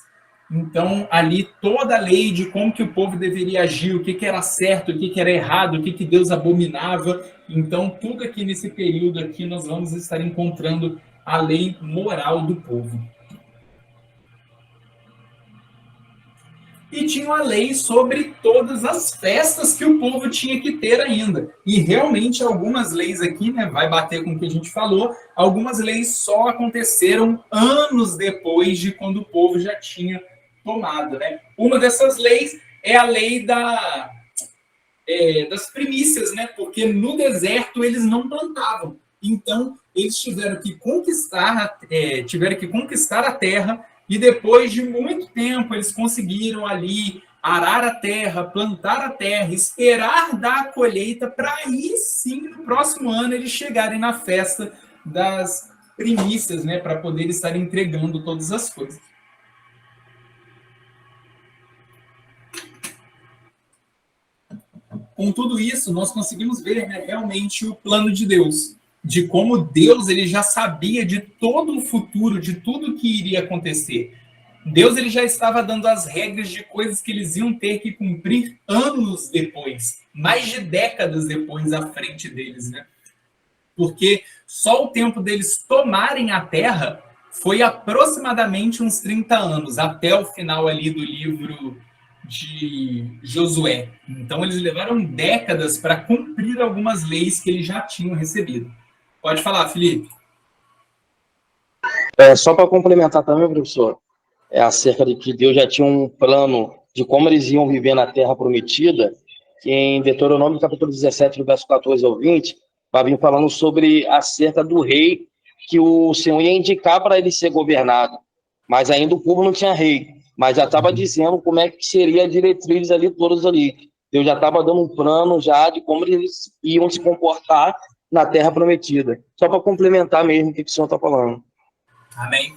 Então, ali toda a lei de como que o povo deveria agir, o que era certo, o que era errado, o que Deus abominava. Então, tudo aqui nesse período aqui nós vamos estar encontrando a lei moral do povo. E tinha uma lei sobre todas as festas que o povo tinha que ter ainda. E realmente algumas leis aqui, né, vai bater com o que a gente falou, algumas leis só aconteceram anos depois de quando o povo já tinha tomado, né? Uma dessas leis é a lei das primícias, né? Porque no deserto eles não plantavam. Então, eles tiveram que conquistar a terra, e depois de muito tempo eles conseguiram ali arar a terra, plantar a terra, esperar dar a colheita, para aí sim, no próximo ano, eles chegarem na festa das primícias, né? Para poder estar entregando todas as coisas. Com tudo isso, nós conseguimos ver, né, realmente o plano de Deus, de como Deus ele já sabia de todo o futuro, de tudo que iria acontecer. Deus ele já estava dando as regras de coisas que eles iam ter que cumprir anos depois, mais de décadas depois à frente deles, né? Porque só o tempo deles tomarem a terra foi aproximadamente uns 30 anos, até o final ali do livro de Josué. Então, eles levaram décadas para cumprir algumas leis que eles já tinham recebido. Pode falar, Felipe. Só para complementar também, professor, acerca de que Deus já tinha um plano de como eles iam viver na Terra Prometida, que em Deuteronômio, capítulo 17, do verso 14 ao 20, vai vir falando sobre acerca do rei que o Senhor ia indicar para ele ser governado. Mas ainda o povo não tinha rei, mas já estava dizendo como é que seria a diretriz ali, todos ali. Deus já estava dando um plano já de como eles iam se comportar na Terra Prometida. Só para complementar mesmo o que o senhor está falando. Amém.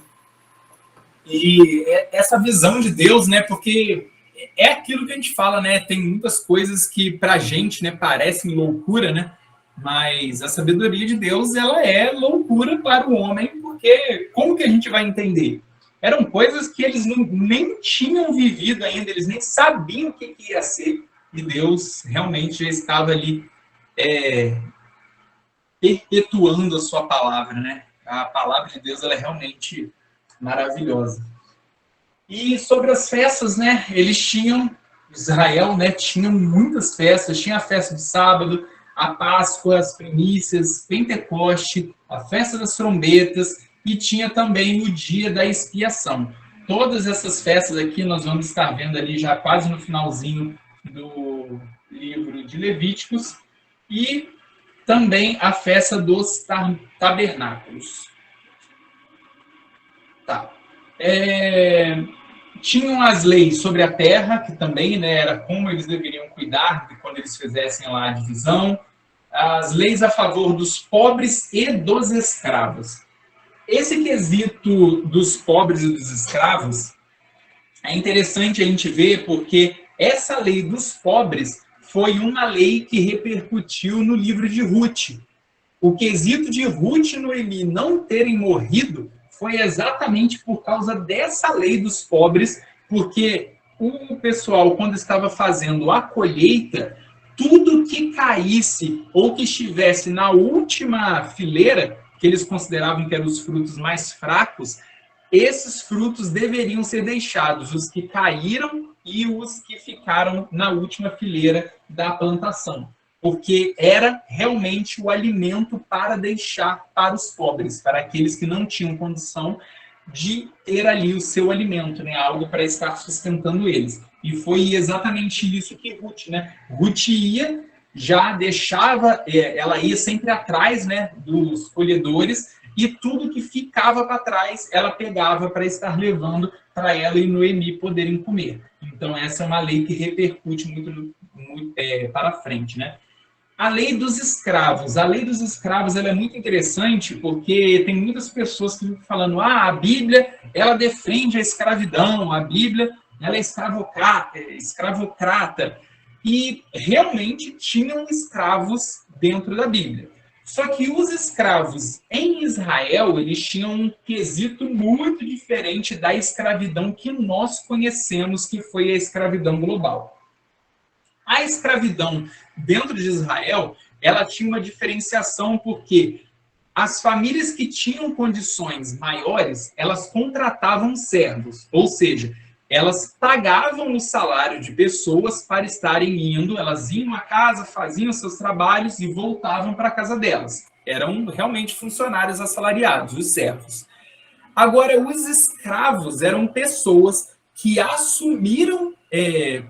E essa visão de Deus, né? Porque é aquilo que a gente fala, né? Tem muitas coisas que para a gente, né, parecem loucura, né? Mas a sabedoria de Deus, ela é loucura para o homem, porque como que a gente vai entender? Eram coisas que eles nem tinham vivido ainda, eles nem sabiam o que ia ser. E Deus realmente já estava ali perpetuando a sua palavra, né? A palavra de Deus, ela é realmente maravilhosa. E sobre as festas, né? Eles tinham, Israel, né? Tinha muitas festas. Tinha a festa do sábado, a Páscoa, as primícias, Pentecoste, a festa das trombetas, e tinha também o dia da expiação. todas essas festas aqui nós vamos estar vendo ali já quase no finalzinho do livro de Levíticos, e também a festa dos tabernáculos. Tá. Tinham as leis sobre a terra, que também, né, era como eles deveriam cuidar quando eles fizessem lá a divisão. As leis a favor dos pobres e dos escravos. Esse quesito dos pobres e dos escravos é interessante a gente ver, porque essa lei dos pobres foi uma lei que repercutiu no livro de Ruth. O quesito de Ruth e Noemi não terem morrido foi exatamente por causa dessa lei dos pobres, porque o pessoal, quando estava fazendo a colheita, tudo que caísse ou que estivesse na última fileira, que eles consideravam que eram os frutos mais fracos, esses frutos deveriam ser deixados, os que caíram e os que ficaram na última fileira da plantação, porque era realmente o alimento para deixar para os pobres, para aqueles que não tinham condição de ter ali o seu alimento, né? Algo para estar sustentando eles. E foi exatamente isso que Ruth, né? Ruth ia, já deixava, ela ia sempre atrás, né, dos colhedores, e tudo que ficava para trás, ela pegava para estar levando para ela e Noemi poderem comer. Então, essa é uma lei que repercute muito para frente, né? A lei dos escravos. A lei dos escravos ela é muito interessante porque tem muitas pessoas que ficam falando a Bíblia ela defende a escravidão, a Bíblia ela é escravocrata. E realmente tinham escravos dentro da Bíblia. Só que os escravos em Israel, eles tinham um quesito muito diferente da escravidão que nós conhecemos, que foi a escravidão global. A escravidão dentro de Israel, ela tinha uma diferenciação porque as famílias que tinham condições maiores, elas contratavam servos, ou seja, elas pagavam o salário de pessoas para estarem indo, elas iam à casa, faziam seus trabalhos e voltavam para a casa delas. Eram realmente funcionários assalariados, os servos. Agora, os escravos eram pessoas que assumiram,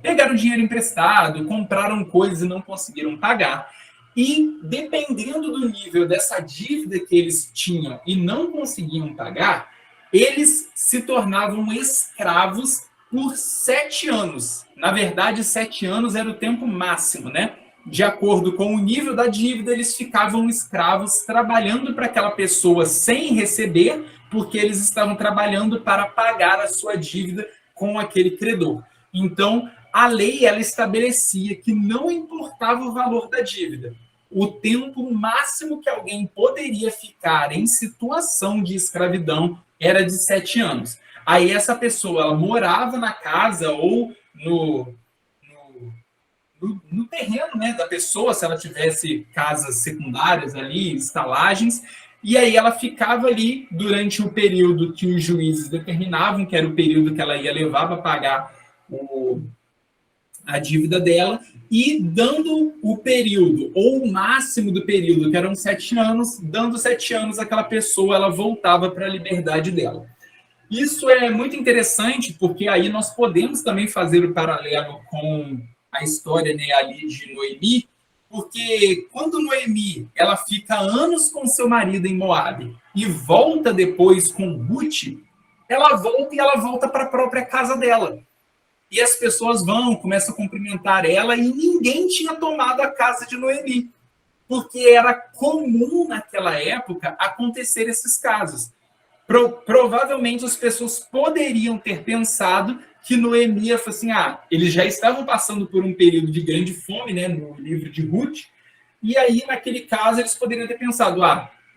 pegaram dinheiro emprestado, compraram coisas e não conseguiram pagar. E, dependendo do nível dessa dívida que eles tinham e não conseguiam pagar, eles se tornavam escravos por 7 anos. Na verdade, 7 anos era o tempo máximo, né? De acordo com o nível da dívida, eles ficavam escravos trabalhando para aquela pessoa sem receber, porque eles estavam trabalhando para pagar a sua dívida com aquele credor. Então, a lei ela estabelecia que não importava o valor da dívida. O tempo máximo que alguém poderia ficar em situação de escravidão era de 7 anos. Aí essa pessoa ela morava na casa ou no terreno, né, da pessoa, se ela tivesse casas secundárias ali, estalagens, e aí ela ficava ali durante o período que os juízes determinavam, que era o período que ela ia levar para pagar a dívida dela, e dando o período, ou o máximo do período, que eram 7 anos, dando 7 anos, aquela pessoa ela voltava para a liberdade dela. Isso é muito interessante, porque aí nós podemos também fazer o paralelo com a história, né, ali de Noemi, porque quando Noemi ela fica anos com seu marido em Moabe e volta depois com Ruth, ela volta para a própria casa dela. E as pessoas começam a cumprimentar ela e ninguém tinha tomado a casa de Noemi, porque era comum naquela época acontecer esses casos. Provavelmente as pessoas poderiam ter pensado que Noemi ia falar assim, eles já estavam passando por um período de grande fome, né, no livro de Ruth, e aí, naquele caso, eles poderiam ter pensado,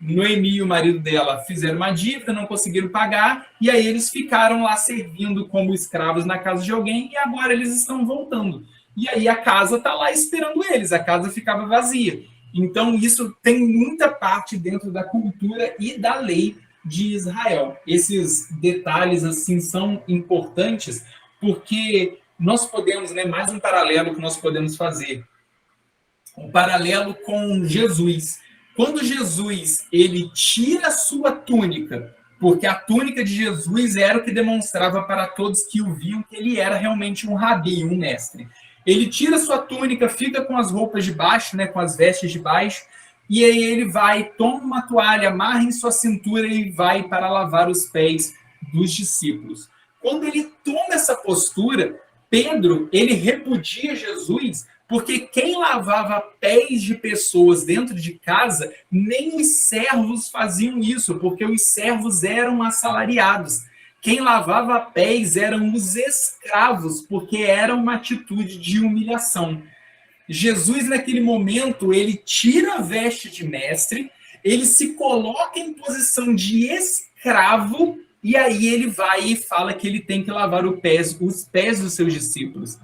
Noemi e o marido dela fizeram uma dívida, não conseguiram pagar, e aí eles ficaram lá servindo como escravos na casa de alguém, e agora eles estão voltando. E aí a casa está lá esperando eles, a casa ficava vazia. Então, isso tem muita parte dentro da cultura e da lei de Israel. Esses detalhes assim são importantes porque nós podemos, né, mais um paralelo que nós podemos fazer, um paralelo com Jesus. Quando Jesus ele tira a sua túnica porque a túnica de Jesus era o que demonstrava para todos que o viam que ele era realmente um rabi, um mestre. Ele tira sua túnica, fica com as roupas de baixo, né, com as vestes de baixo, e aí ele vai, toma uma toalha, amarra em sua cintura e vai para lavar os pés dos discípulos. Quando ele toma essa postura, Pedro, ele repudia Jesus, porque quem lavava pés de pessoas dentro de casa, nem os servos faziam isso, porque os servos eram assalariados. Quem lavava pés eram os escravos, porque era uma atitude de humilhação. Jesus, naquele momento, ele tira a veste de mestre, ele se coloca em posição de escravo, e aí ele vai e fala que ele tem que lavar os pés dos seus discípulos.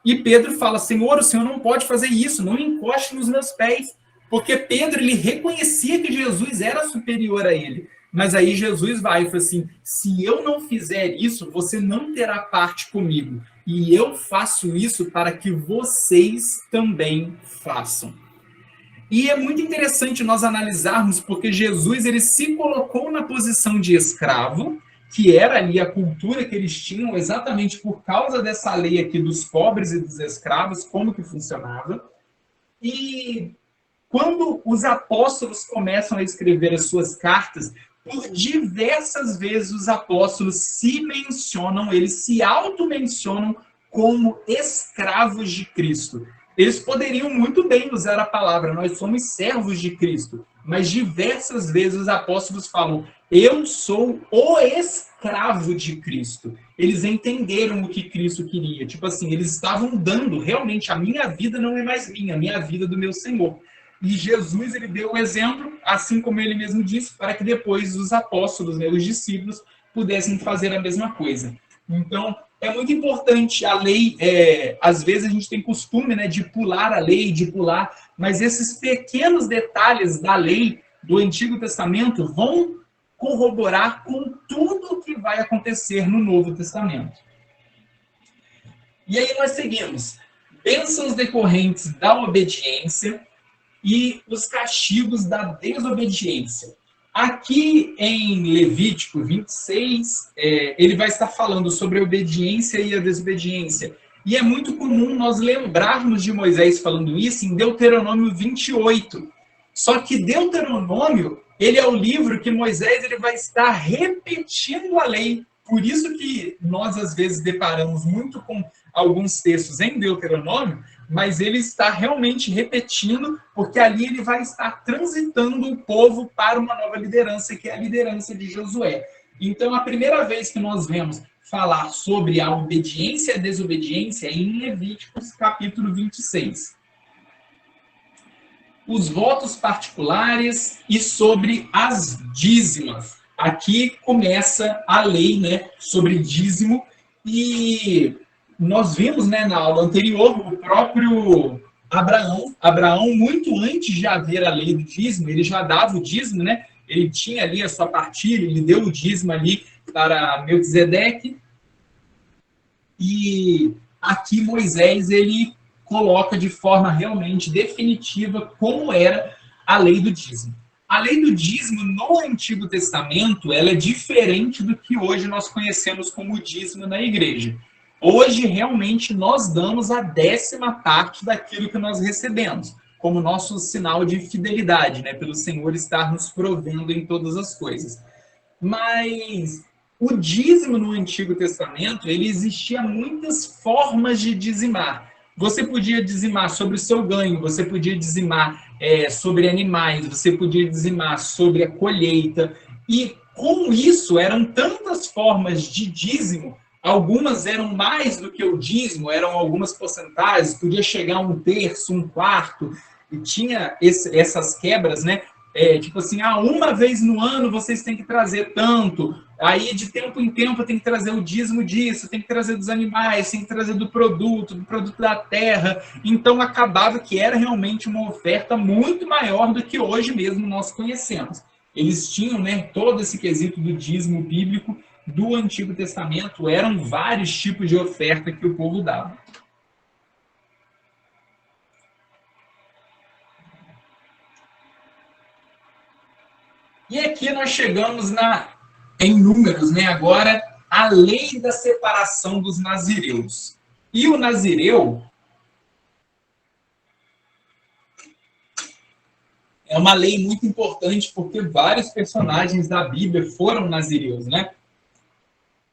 E Pedro fala, Senhor, o Senhor não pode fazer isso, não encoste nos meus pés. Porque Pedro, ele reconhecia que Jesus era superior a ele. Mas aí Jesus vai e fala assim, se eu não fizer isso, você não terá parte comigo. E eu faço isso para que vocês também façam. E é muito interessante nós analisarmos, porque Jesus ele se colocou na posição de escravo, que era ali a cultura que eles tinham, exatamente por causa dessa lei aqui dos pobres e dos escravos, como que funcionava. E quando os apóstolos começam a escrever as suas cartas, por diversas vezes os apóstolos se mencionam, eles se auto-mencionam como escravos de Cristo. Eles poderiam muito bem usar a palavra, nós somos servos de Cristo, mas diversas vezes os apóstolos falam, eu sou o escravo de Cristo. Eles entenderam o que Cristo queria. Tipo assim, eles estavam dando, realmente, a minha vida não é mais minha, a minha vida é do meu Senhor. E Jesus, ele deu o exemplo, assim como ele mesmo disse, para que depois os apóstolos, né, os discípulos, pudessem fazer a mesma coisa. Então, é muito importante a lei, às vezes a gente tem costume, né, de pular a lei, de pular, mas esses pequenos detalhes da lei do Antigo Testamento vão corroborar com tudo o que vai acontecer no Novo Testamento. E aí nós seguimos. Bênçãos decorrentes da obediência e os castigos da desobediência. Aqui em Levítico 26, ele vai estar falando sobre a obediência e a desobediência. E é muito comum nós lembrarmos de Moisés falando isso em Deuteronômio 28. Só que Deuteronômio, ele é o livro que Moisés ele vai estar repetindo a lei. Por isso que nós, às vezes, deparamos muito com alguns textos em Deuteronômio, mas ele está realmente repetindo, porque ali ele vai estar transitando o povo para uma nova liderança, que é a liderança de Josué. Então, a primeira vez que nós vemos falar sobre a obediência e a desobediência é em Levíticos, capítulo 26. Os votos particulares e sobre as dízimas. Aqui começa a lei, né, sobre dízimo, e nós vimos, né, na aula anterior, o próprio Abraão, muito antes de haver a lei do dízimo, ele já dava o dízimo, né, ele tinha ali a sua partilha, ele deu o dízimo ali para Melquisedeque, e aqui Moisés, ele coloca de forma realmente definitiva como era a lei do dízimo. A lei do dízimo no Antigo Testamento, ela é diferente do que hoje nós conhecemos como dízimo na igreja. Hoje, realmente, nós damos a 10ª parte daquilo que nós recebemos, como nosso sinal de fidelidade, né, pelo Senhor estar nos provendo em todas as coisas. Mas o dízimo no Antigo Testamento, ele existia muitas formas de dizimar. Você podia dizimar sobre o seu ganho, você podia dizimar sobre animais, você podia dizimar sobre a colheita. E com isso, eram tantas formas de dízimo, algumas eram mais do que o dízimo, eram algumas porcentagens, podia chegar a 1/3, 1/4, e tinha essas quebras, né? Tipo assim, uma vez no ano vocês têm que trazer tanto, aí de tempo em tempo tem que trazer o dízimo disso, tem que trazer dos animais, tem que trazer do produto da terra. Então acabava que era realmente uma oferta muito maior do que hoje mesmo nós conhecemos. Eles tinham, né, todo esse quesito do dízimo bíblico do Antigo Testamento, eram vários tipos de oferta que o povo dava. E aqui nós chegamos na em Números, né? Agora, a lei da separação dos nazireus. E o nazireu é uma lei muito importante porque vários personagens da Bíblia foram nazireus, né?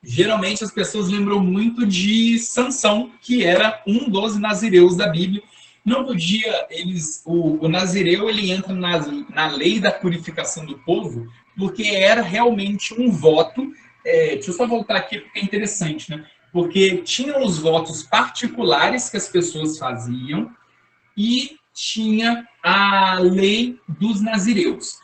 Geralmente as pessoas lembram muito de Sansão, que era um dos nazireus da Bíblia. Não podia, o nazireu ele entra na lei da purificação do povo, porque era realmente um voto. Deixa eu só voltar aqui porque é interessante, né? Porque tinham os votos particulares que as pessoas faziam e tinha a lei dos nazireus.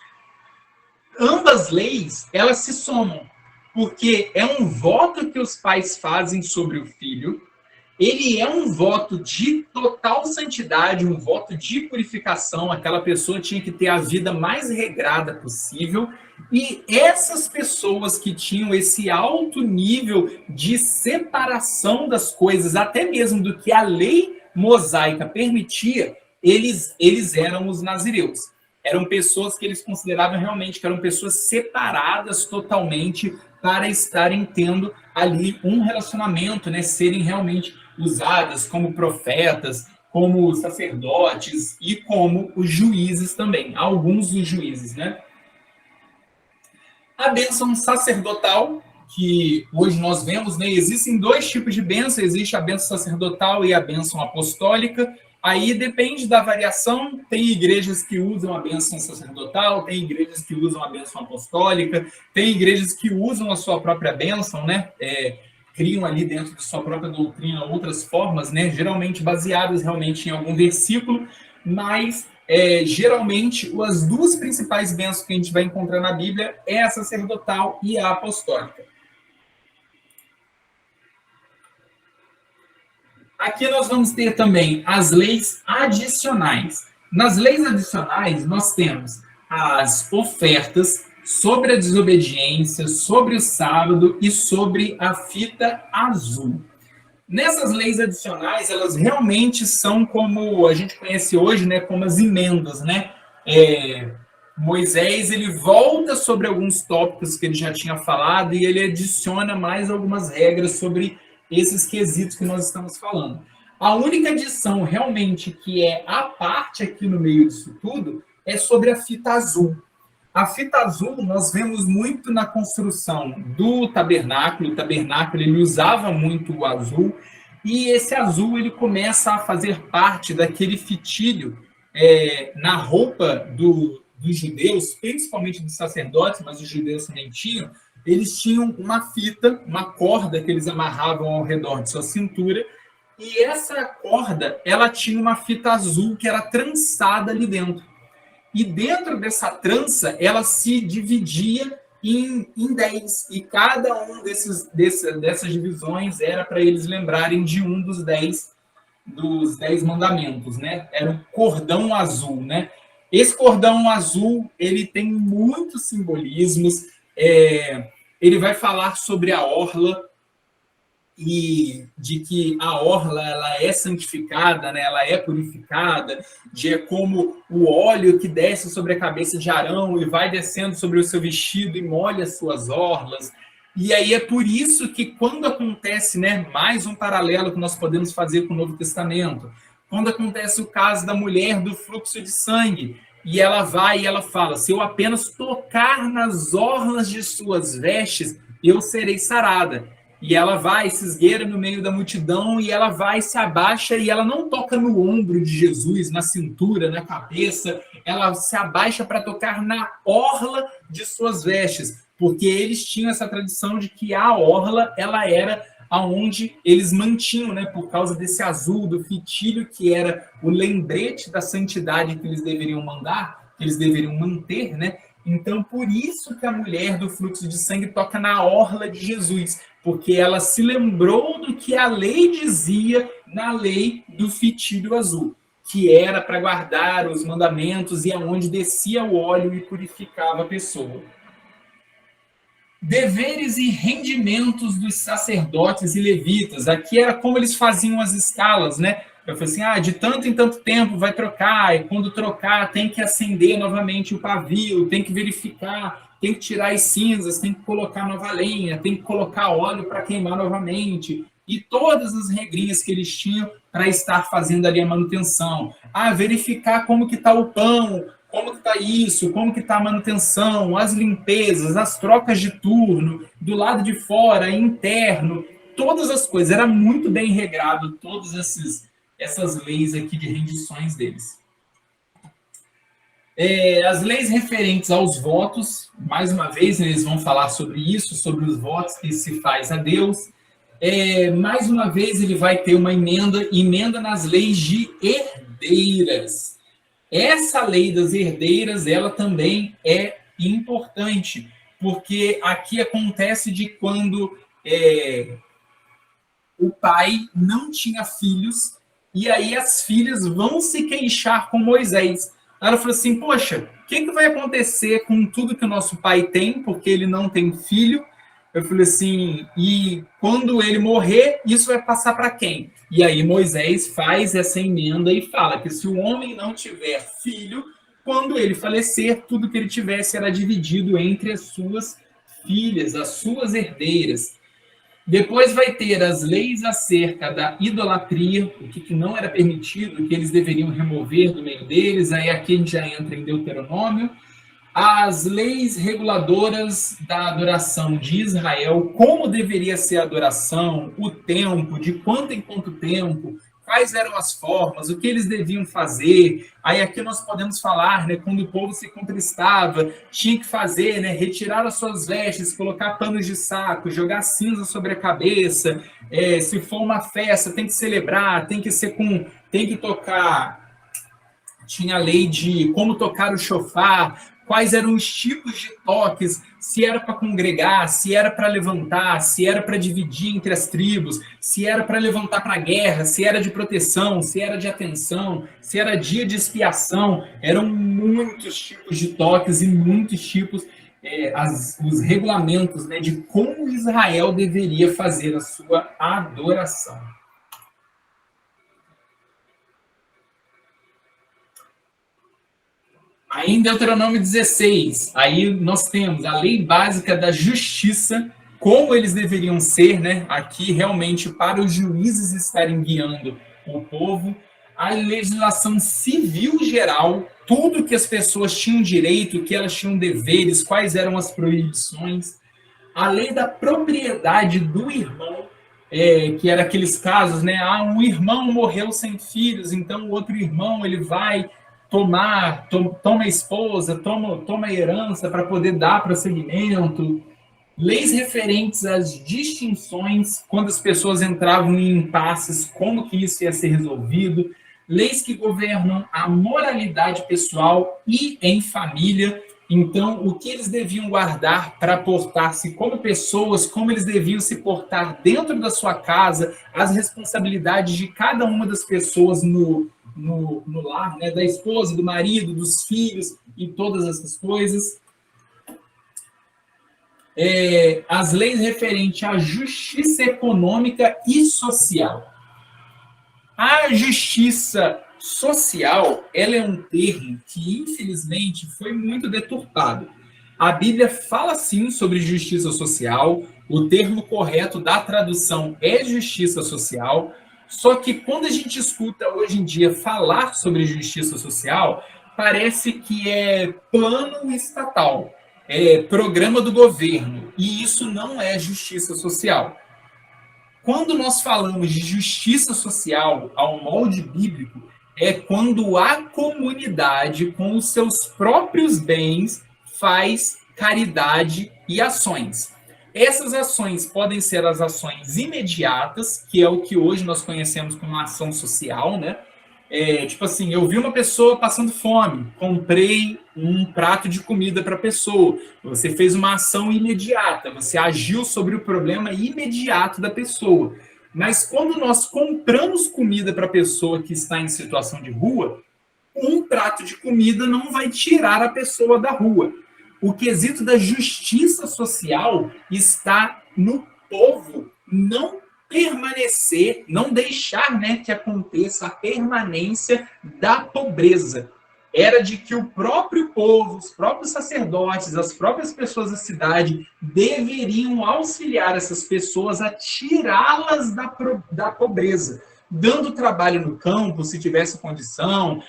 Ambas leis, elas se somam, porque é um voto que os pais fazem sobre o filho, ele é um voto de total santidade, um voto de purificação, aquela pessoa tinha que ter a vida mais regrada possível, e essas pessoas que tinham esse alto nível de separação das coisas, até mesmo do que a lei mosaica permitia, eles eram os nazireus. Eram pessoas que eles consideravam realmente que eram pessoas separadas totalmente para estarem tendo ali um relacionamento, né? Serem realmente usadas como profetas, como sacerdotes e como os juízes também. Alguns dos juízes, né? A bênção sacerdotal, que hoje nós vemos, né? Existem dois tipos de bênção, existe a bênção sacerdotal e a bênção apostólica. Aí depende da variação, tem igrejas que usam a bênção sacerdotal, tem igrejas que usam a bênção apostólica, tem igrejas que usam a sua própria bênção, né? Criam ali dentro de sua própria doutrina outras formas, né? Geralmente baseadas realmente em algum versículo, mas geralmente as duas principais bênçãos que a gente vai encontrar na Bíblia é a sacerdotal e a apostólica. Aqui nós vamos ter também as leis adicionais. Nas leis adicionais, nós temos as ofertas sobre a desobediência, sobre o sábado e sobre a fita azul. Nessas leis adicionais, elas realmente são como a gente conhece hoje, né, como as emendas, né? Moisés, ele volta sobre alguns tópicos que ele já tinha falado e ele adiciona mais algumas regras sobre esses quesitos que nós estamos falando. A única adição realmente que é a parte aqui no meio disso tudo é sobre a fita azul. A fita azul nós vemos muito na construção do tabernáculo. O tabernáculo ele usava muito o azul e esse azul ele começa a fazer parte daquele fitilho na roupa dos judeus, principalmente dos sacerdotes, mas os judeus também tinham. Eles tinham uma fita, uma corda que eles amarravam ao redor de sua cintura, e essa corda, ela tinha uma fita azul que era trançada ali dentro. E dentro dessa trança, ela se dividia em 10, e cada um dessas divisões era para eles lembrarem de um dos 10 mandamentos, né? Era o cordão azul, né? Esse cordão azul, ele tem muitos simbolismos. Ele vai falar sobre a orla e de que a orla ela é santificada, né? Ela é purificada, de como o óleo que desce sobre a cabeça de Arão e vai descendo sobre o seu vestido e molha as suas orlas. E aí é por isso que quando acontece, né, mais um paralelo que nós podemos fazer com o Novo Testamento, quando acontece o caso da mulher do fluxo de sangue, e ela vai e ela fala, se eu apenas tocar nas orlas de suas vestes, eu serei sarada. E ela vai, se esgueira no meio da multidão, e ela vai, se abaixa, e ela não toca no ombro de Jesus, na cintura, na cabeça, ela se abaixa para tocar na orla de suas vestes, porque eles tinham essa tradição de que a orla, ela era aonde eles mantinham, né, por causa desse azul, do fitilho, que era o lembrete da santidade que eles deveriam que eles deveriam manter, né? Então, por isso que a mulher do fluxo de sangue toca na orla de Jesus, porque ela se lembrou do que a lei dizia na lei do fitilho azul, que era para guardar os mandamentos e aonde descia o óleo e purificava a pessoa. Deveres e rendimentos dos sacerdotes e levitas. Aqui era como eles faziam as escalas, né? Eu falei assim, de tanto em tanto tempo vai trocar, e quando trocar tem que acender novamente o pavio, tem que verificar tem que tirar as cinzas, tem que colocar nova lenha, tem que colocar óleo para queimar novamente, e todas as regrinhas que eles tinham para estar fazendo ali a manutenção. Verificar como que está o pão, como que está isso, como que está a manutenção, as limpezas, as trocas de turno, do lado de fora, interno, todas as coisas. Era muito bem regrado todas essas leis aqui de rendições deles. As leis referentes aos votos, mais uma vez, eles vão falar sobre isso, sobre os votos que se faz a Deus. Mais uma vez, ele vai ter uma emenda nas leis de herdeiras. Essa lei das herdeiras, ela também é importante, porque aqui acontece de quando o pai não tinha filhos, e aí as filhas vão se queixar com Moisés. Ela falou assim, poxa, o que vai acontecer com tudo que o nosso pai tem, porque ele não tem filho? Eu falei assim, e quando ele morrer, isso vai passar para quem? E aí Moisés faz essa emenda e fala que se o homem não tiver filho, quando ele falecer, tudo que ele tivesse era dividido entre as suas filhas, as suas herdeiras. Depois vai ter as leis acerca da idolatria, o que não era permitido, o que eles deveriam remover do meio deles. Aí aqui a gente já entra em Deuteronômio. As leis reguladoras da adoração de Israel, como deveria ser a adoração, o tempo, de quanto em quanto tempo, quais eram as formas, o que eles deviam fazer. Aí aqui nós podemos falar, né, quando o povo se contristava, tinha que fazer, né, retirar as suas vestes, colocar panos de saco, jogar cinza sobre a cabeça. Se for uma festa, tem que celebrar, tem que tocar. Tinha a lei de como tocar o chofar, quais eram os tipos de toques, se era para congregar, se era para levantar, se era para dividir entre as tribos, se era para levantar para a guerra, se era de proteção, se era de atenção, se era dia de expiação. Eram muitos tipos de toques e muitos tipos, os regulamentos, né, de como Israel deveria fazer a sua adoração. Aí em Deuteronômio 16, aí nós temos a lei básica da justiça, como eles deveriam ser, né? Aqui realmente para os juízes estarem guiando o povo. A legislação civil geral, tudo que as pessoas tinham direito, que elas tinham deveres, quais eram as proibições. A lei da propriedade do irmão, que era aqueles casos, né? Um irmão morreu sem filhos, então o outro irmão ele vai toma a esposa, toma a herança para poder dar prosseguimento. Leis referentes às distinções, quando as pessoas entravam em impasses, como que isso ia ser resolvido. Leis que governam a moralidade pessoal e em família. Então, o que eles deviam guardar para portar-se como pessoas, como eles deviam se portar dentro da sua casa, as responsabilidades de cada uma das pessoas no lar, né, da esposa, do marido, dos filhos e todas essas coisas. As leis referentes à justiça econômica e social. A justiça social, ela é um termo que, infelizmente, foi muito deturpado. A Bíblia fala, sim, sobre justiça social, o termo correto da tradução é justiça social, só que quando a gente escuta hoje em dia falar sobre justiça social, parece que é plano estatal, é programa do governo, e isso não é justiça social. Quando nós falamos de justiça social ao molde bíblico, é quando a comunidade, com os seus próprios bens, faz caridade e ações. Essas ações podem ser as ações imediatas, que é o que hoje nós conhecemos como ação social, né? Tipo assim, eu vi uma pessoa passando fome, comprei um prato de comida para a pessoa. Você fez uma ação imediata, você agiu sobre o problema imediato da pessoa. Mas quando nós compramos comida para a pessoa que está em situação de rua, um prato de comida não vai tirar a pessoa da rua. O quesito da justiça social está no povo não permanecer, não deixar, né, que aconteça a permanência da pobreza. era de que o próprio povo, os próprios sacerdotes, as próprias pessoas da cidade deveriam auxiliar essas pessoas a tirá-las da pobreza, dando trabalho no campo, se tivesse condição,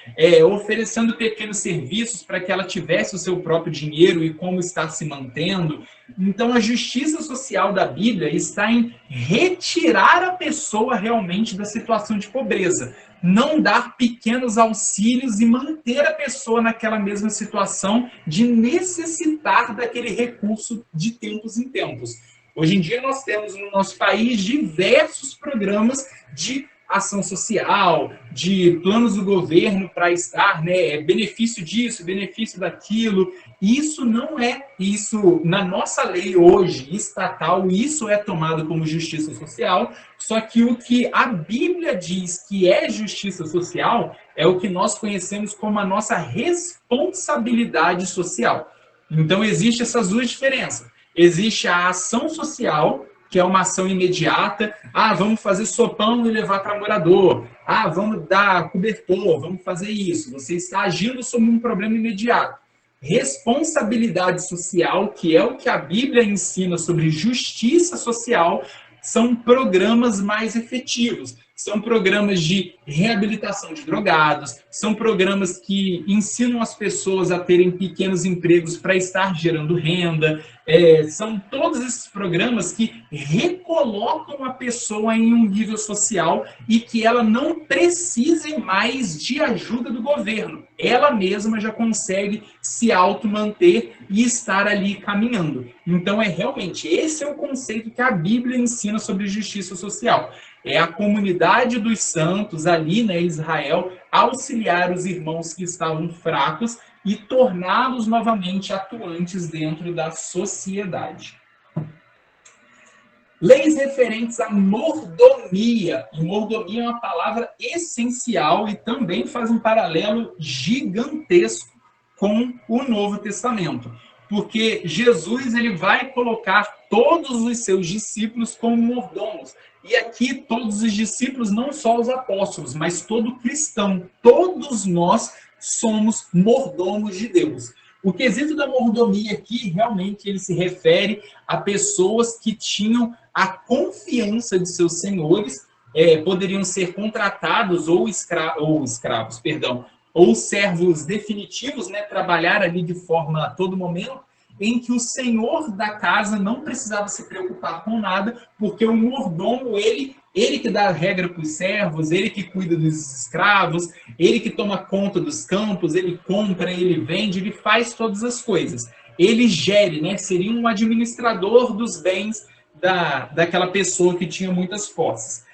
oferecendo pequenos serviços para que ela tivesse o seu próprio dinheiro e como estar se mantendo. Então, a justiça social da Bíblia está em retirar a pessoa realmente da situação de pobreza, não dar pequenos auxílios e manter a pessoa naquela mesma situação de necessitar daquele recurso de tempos em tempos. Hoje em dia, nós temos no nosso país diversos programas de ação social, de planos do governo para estar, benefício disso, benefício daquilo. Isso não é isso, na nossa lei hoje, estatal, isso é tomado como justiça social, só que o que a Bíblia diz que é justiça social é o que nós conhecemos como a nossa responsabilidade social. Então, existem essas duas diferenças. Existe a ação social, que é uma ação imediata. Vamos fazer sopão e levar para morador. Vamos dar cobertor, vamos fazer isso. Você está agindo sobre um problema imediato. Responsabilidade social, que é o que a Bíblia ensina sobre justiça social, são programas mais efetivos. São programas de reabilitação de drogados, são programas que ensinam as pessoas a terem pequenos empregos para estar gerando renda, são todos esses programas que recolocam a pessoa em um nível social e que ela não precise mais de ajuda do governo. Ela mesma já consegue se auto-manter e estar ali caminhando. Então, realmente, esse é o conceito que a Bíblia ensina sobre justiça social. É a comunidade dos santos ali, Israel, auxiliar os irmãos que estavam fracos e torná-los novamente atuantes dentro da sociedade. Leis referentes à mordomia. E mordomia é uma palavra essencial e também faz um paralelo gigantesco com o Novo Testamento. Porque Jesus ele vai colocar todos os seus discípulos como mordomos. E aqui todos os discípulos, não só os apóstolos, mas todo cristão, todos nós somos mordomos de Deus. O quesito da mordomia aqui, realmente, ele se refere a pessoas que tinham a confiança de seus senhores, poderiam ser contratados ou escravos, ou servos definitivos, trabalhar ali de forma a todo momento, em que o senhor da casa não precisava se preocupar com nada, porque o mordomo, ele que dá a regra para os servos, ele que cuida dos escravos, ele que toma conta dos campos, ele compra, ele vende, ele faz todas as coisas. Ele gere, seria um administrador dos bens daquela pessoa que tinha muitas posses.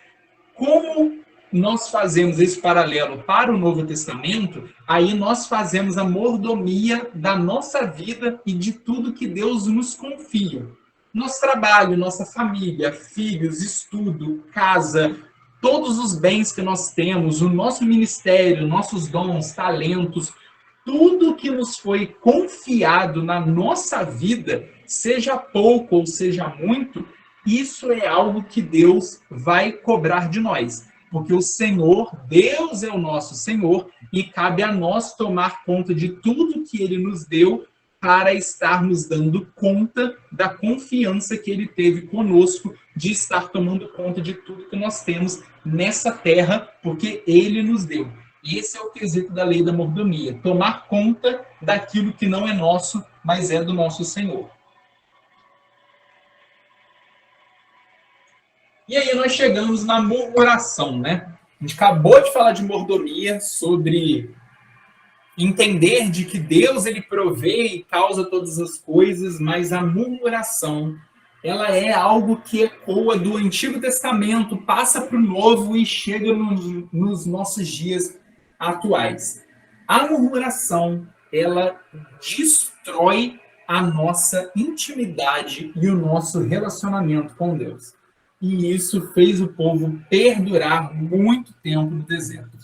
Como nós fazemos esse paralelo para o Novo Testamento, aí nós fazemos a mordomia da nossa vida e de tudo que Deus nos confia. Nosso trabalho, nossa família, filhos, estudo, casa, todos os bens que nós temos, o nosso ministério, nossos dons, talentos, tudo que nos foi confiado na nossa vida, seja pouco ou seja muito, isso é algo que Deus vai cobrar de nós. Porque o Senhor, Deus é o nosso Senhor, e cabe a nós tomar conta de tudo que Ele nos deu para estarmos dando conta da confiança que Ele teve conosco de estar tomando conta de tudo que nós temos nessa terra, porque Ele nos deu. Esse é o quesito da lei da mordomia, tomar conta daquilo que não é nosso, mas é do nosso Senhor. E aí nós chegamos na murmuração, A gente acabou de falar de mordomia, sobre entender de que Deus ele provê e causa todas as coisas, mas a murmuração, ela é algo que ecoa do Antigo Testamento, passa para o Novo e chega nos nossos dias atuais. A murmuração, ela destrói a nossa intimidade e o nosso relacionamento com Deus. E isso fez o povo perdurar muito tempo no deserto.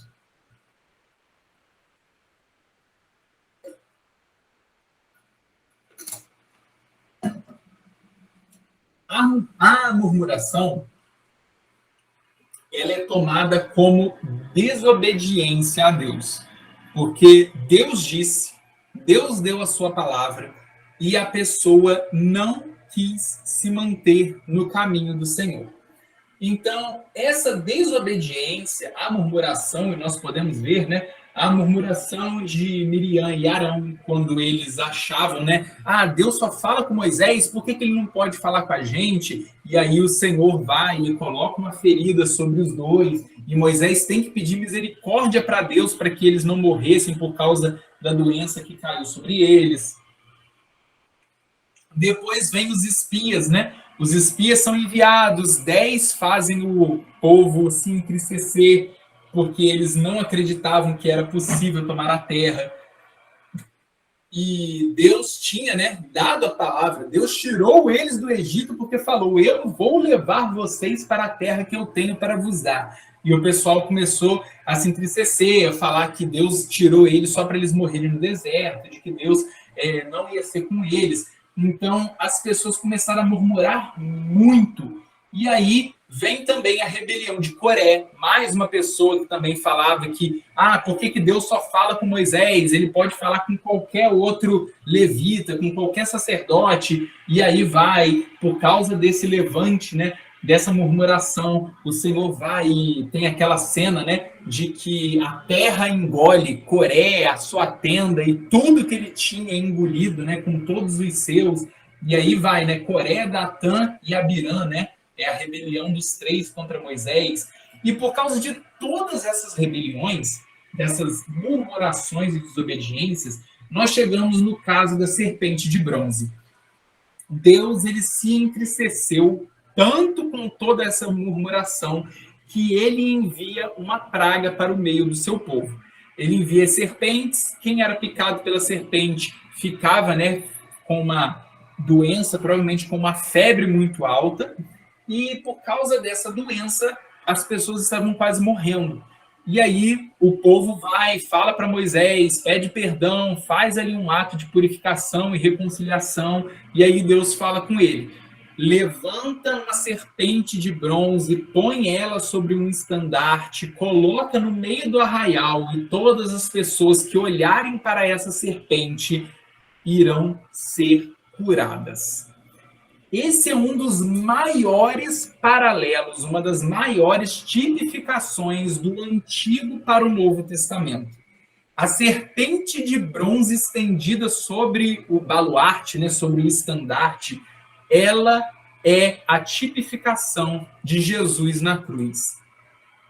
A murmuração, ela é tomada como desobediência a Deus. Porque Deus disse, Deus deu a sua palavra e a pessoa não quis se manter no caminho do Senhor. Então, essa desobediência, a murmuração, e nós podemos ver, né, a murmuração de Miriam e Arão, quando eles achavam, né, Deus só fala com Moisés, por que ele não pode falar com a gente? E aí o Senhor vai e coloca uma ferida sobre os dois, e Moisés tem que pedir misericórdia para Deus para que eles não morressem por causa da doença que caiu sobre eles. Depois vem os espias, né? Os espias são enviados, 10 fazem o povo se entristecer, porque eles não acreditavam que era possível tomar a terra. E Deus tinha, né, dado a palavra, Deus tirou eles do Egito porque falou, eu vou levar vocês para a terra que eu tenho para vos dar. E o pessoal começou a se entristecer, a falar que Deus tirou eles só para eles morrerem no deserto, de que Deus não ia ser com eles. Então, as pessoas começaram a murmurar muito. E aí vem também a rebelião de Coré, mais uma pessoa que também falava que, por que Deus só fala com Moisés? Ele pode falar com qualquer outro levita, com qualquer sacerdote. E aí vai, por causa desse levante, né, dessa murmuração, o Senhor vai e tem aquela cena, né, de que a terra engole Coré, a sua tenda e tudo que ele tinha engolido, né, com todos os seus. E aí vai, né, Coré, Datã e Abirã, né, é a rebelião dos 3 contra Moisés. E por causa de todas essas rebeliões, dessas murmurações e desobediências, nós chegamos no caso da serpente de bronze. Deus, ele se entristeceu tanto com toda essa murmuração que ele envia uma praga para o meio do seu povo. Ele envia serpentes, quem era picado pela serpente ficava, né, com uma doença, provavelmente com uma febre muito alta, e por causa dessa doença, as pessoas estavam quase morrendo. E aí o povo vai, fala para Moisés, pede perdão, faz ali um ato de purificação e reconciliação, e aí Deus fala com ele, levanta uma serpente de bronze, põe ela sobre um estandarte, coloca no meio do arraial, e todas as pessoas que olharem para essa serpente irão ser curadas. Esse é um dos maiores paralelos, uma das maiores tipificações do Antigo para o Novo Testamento. A serpente de bronze estendida sobre o baluarte, né, sobre o estandarte, ela é a tipificação de Jesus na cruz.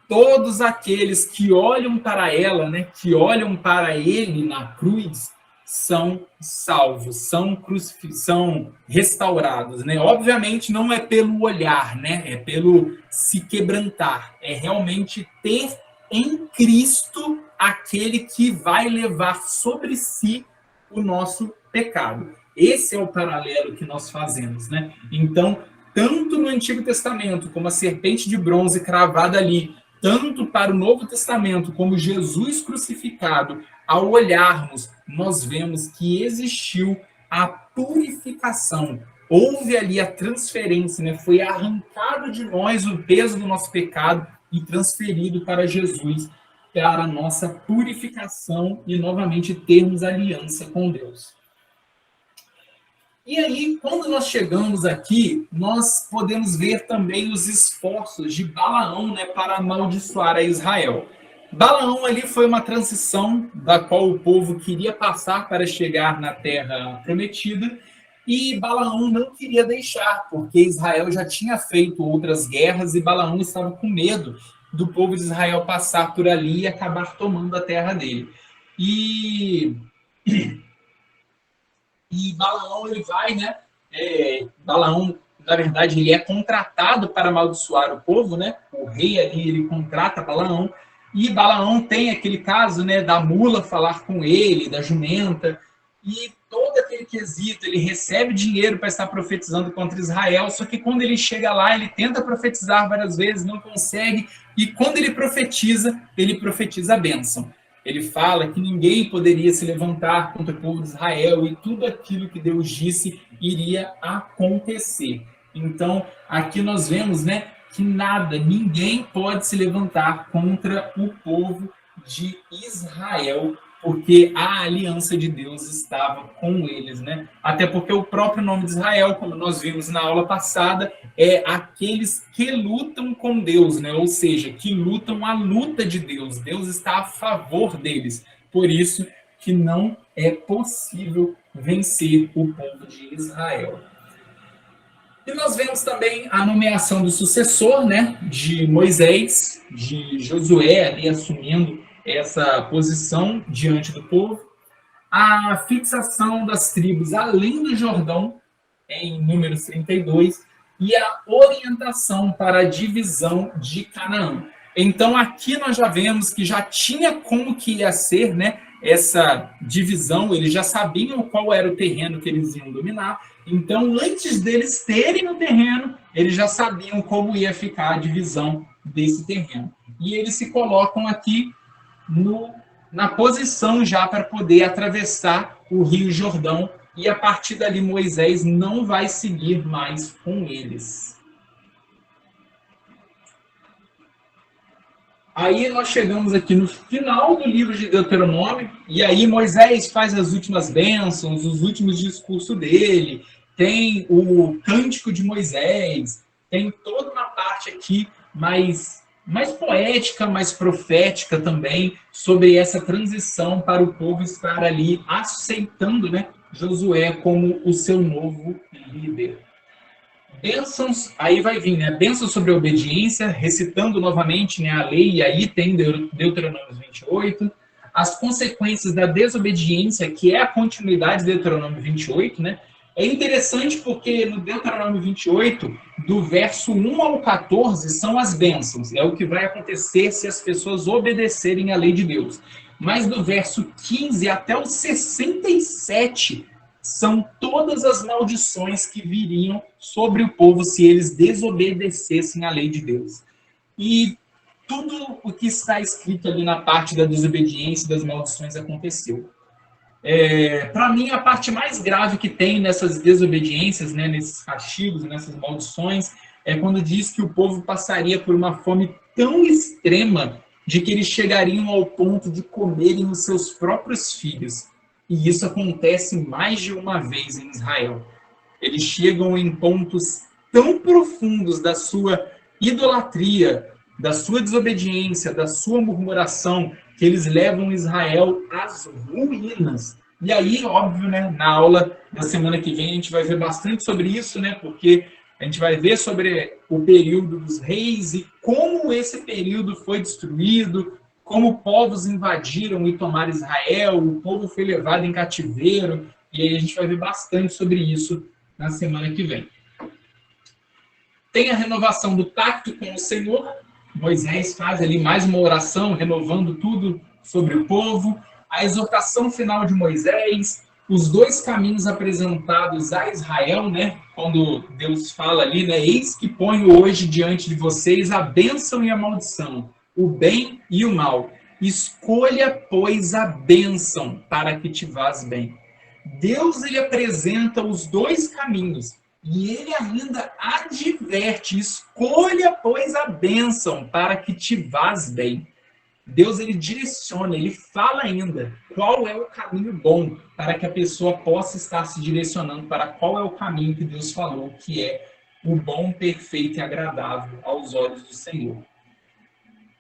Todos aqueles que olham para ela, né, que olham para ele na cruz, são salvos, são restaurados, né? Obviamente não é pelo olhar, né? É pelo se quebrantar, é realmente ter em Cristo aquele que vai levar sobre si o nosso pecado. Esse é o paralelo que nós fazemos, né? Então, tanto no Antigo Testamento, como a serpente de bronze cravada ali, tanto para o Novo Testamento, como Jesus crucificado, ao olharmos, nós vemos que existiu a purificação. Houve ali a transferência, né? Foi arrancado de nós o peso do nosso pecado e transferido para Jesus, para a nossa purificação e novamente termos aliança com Deus. E aí, quando nós chegamos aqui, nós podemos ver também os esforços de Balaão, né, para amaldiçoar a Israel. Balaão ali foi uma transição da qual o povo queria passar para chegar na terra prometida, e Balaão não queria deixar, porque Israel já tinha feito outras guerras e Balaão estava com medo do povo de Israel passar por ali e acabar tomando a terra dele. E Balaão, ele vai, né? Balaão, na verdade, ele é contratado para amaldiçoar o povo, né? O rei ali, ele contrata Balaão, e Balaão tem aquele caso, né, da mula falar com ele, da jumenta, e todo aquele quesito, ele recebe dinheiro para estar profetizando contra Israel, só que quando ele chega lá, ele tenta profetizar várias vezes, não consegue, e quando ele profetiza a bênção. Ele fala que ninguém poderia se levantar contra o povo de Israel e tudo aquilo que Deus disse iria acontecer. Então, aqui nós vemos, né, que ninguém pode se levantar contra o povo de Israel, porque a aliança de Deus estava com eles, né? Até porque o próprio nome de Israel, como nós vimos na aula passada, é aqueles que lutam com Deus, né? Ou seja, que lutam a luta de Deus. Deus está a favor deles. Por isso que não é possível vencer o povo de Israel. E nós vemos também a nomeação do sucessor, né, de Moisés, de Josué, ali assumindo essa posição diante do povo, a fixação das tribos além do Jordão, em Números 32, e a orientação para a divisão de Canaã. Então, aqui nós já vemos que já tinha como que ia ser, né, essa divisão, eles já sabiam qual era o terreno que eles iam dominar. Então, antes deles terem o terreno, eles já sabiam como ia ficar a divisão desse terreno. E eles se colocam aqui na posição já para poder atravessar o Rio Jordão, e a partir dali Moisés não vai seguir mais com eles. Aí nós chegamos aqui no final do livro de Deuteronômio, e aí Moisés faz as últimas bênçãos, os últimos discursos dele, tem o Cântico de Moisés, tem toda uma parte aqui mais poética, mais profética também, sobre essa transição para o povo estar ali aceitando, né, Josué como o seu novo líder. Bênçãos, aí vai vir, né? Bênçãos sobre a obediência, recitando novamente, né, a lei, e aí tem Deuteronômio 28. As consequências da desobediência, que é a continuidade de Deuteronômio 28, né? É interessante porque no Deuteronômio 28, do verso 1 ao 14, são as bênçãos. É o que vai acontecer se as pessoas obedecerem à lei de Deus. Mas do verso 15 até o 67, são todas as maldições que viriam sobre o povo se eles desobedecessem à lei de Deus. E tudo o que está escrito ali na parte da desobediência e das maldições aconteceu. Para mim, a parte mais grave que tem nessas desobediências, né, nesses castigos, nessas maldições, é quando diz que o povo passaria por uma fome tão extrema de que eles chegariam ao ponto de comerem os seus próprios filhos. E isso acontece mais de uma vez em Israel. Eles chegam em pontos tão profundos da sua idolatria, da sua desobediência, da sua murmuração, que eles levam Israel às ruínas. E aí, óbvio, né, na aula da semana que vem a gente vai ver bastante sobre isso, né, porque a gente vai ver sobre o período dos reis e como esse período foi destruído, como povos invadiram e tomaram Israel, o povo foi levado em cativeiro, e aí a gente vai ver bastante sobre isso na semana que vem. Tem a renovação do pacto com o Senhor. Moisés faz ali mais uma oração, renovando tudo sobre o povo. A exortação final de Moisés, os dois caminhos apresentados a Israel, né? Quando Deus fala ali, né? Eis que ponho hoje diante de vocês a bênção e a maldição, o bem e o mal. Escolha, pois, a bênção para que te vás bem. Deus, ele apresenta os dois caminhos e ele ainda adverte: escolha, pois, a bênção para que te vás bem. Deus, ele direciona, ele fala ainda qual é o caminho bom para que a pessoa possa estar se direcionando para qual é o caminho que Deus falou que é o bom, perfeito e agradável aos olhos do Senhor.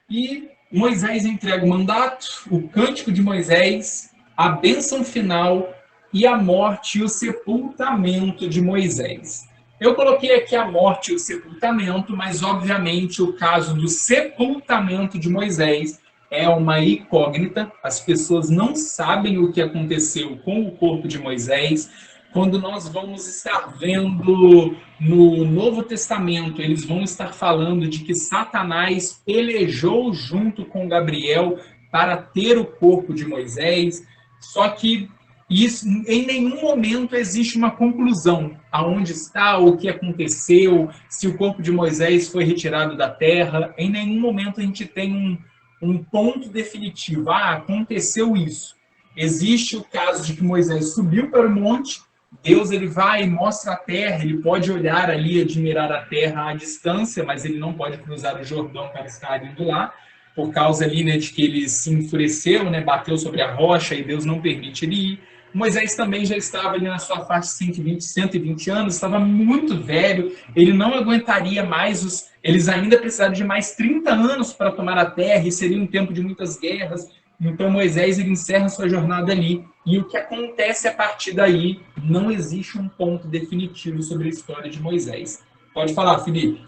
E Moisés entrega o mandato, o cântico de Moisés, a bênção final e a morte e o sepultamento de Moisés. Eu coloquei aqui a morte e o sepultamento, mas obviamente o caso do sepultamento de Moisés é uma incógnita. As pessoas não sabem o que aconteceu com o corpo de Moisés. Quando nós vamos estar vendo no Novo Testamento, eles vão estar falando de que Satanás pelejou junto com Gabriel para ter o corpo de Moisés, só que isso, em nenhum momento existe uma conclusão aonde está, o que aconteceu, se o corpo de Moisés foi retirado da terra. Em nenhum momento a gente tem um ponto definitivo. Aconteceu isso. Existe o caso de que Moisés subiu para o monte, Deus, ele vai e mostra a terra, ele pode olhar ali, admirar a terra à distância, mas ele não pode cruzar o Jordão para estar indo lá. por causa ali, né, de que ele se enfureceu, né, bateu sobre a rocha e Deus não permite ele ir. Moisés também já estava ali na sua faixa de 120 anos, estava muito velho, ele não aguentaria mais, eles ainda precisaram de mais 30 anos para tomar a terra, e seria um tempo de muitas guerras. Então Moisés ele encerra sua jornada ali, e o que acontece a partir daí, não existe um ponto definitivo sobre a história de Moisés. Pode falar, Felipe.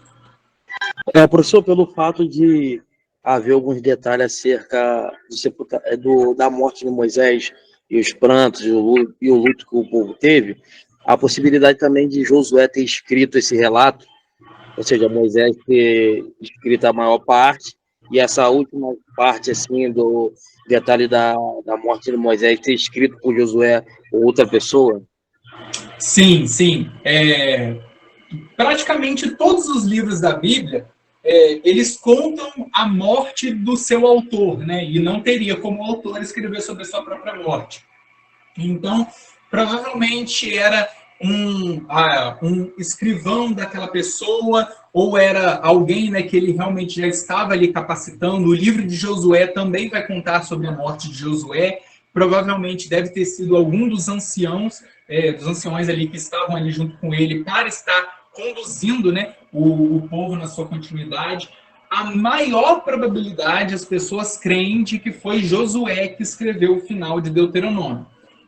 Professor, pelo fato de haver alguns detalhes acerca da morte de Moisés e os prantos e o luto que o povo teve, a possibilidade também de Josué ter escrito esse relato, ou seja, Moisés ter escrito a maior parte, e essa última parte, assim, do detalhe da morte de Moisés ter escrito por Josué ou outra pessoa? Sim, sim. Praticamente todos os livros da Bíblia, eles contam a morte do seu autor, né? E não teria como o autor escrever sobre a sua própria morte. Então, provavelmente era um escrivão daquela pessoa, ou era alguém, né, que ele realmente já estava ali capacitando. O livro de Josué também vai contar sobre a morte de Josué. Provavelmente deve ter sido algum dos anciãos ali que estavam ali junto com ele para estar conduzindo, né, o povo na sua continuidade. A maior probabilidade, as pessoas creem de que foi Josué que escreveu o final de Deuteronômio.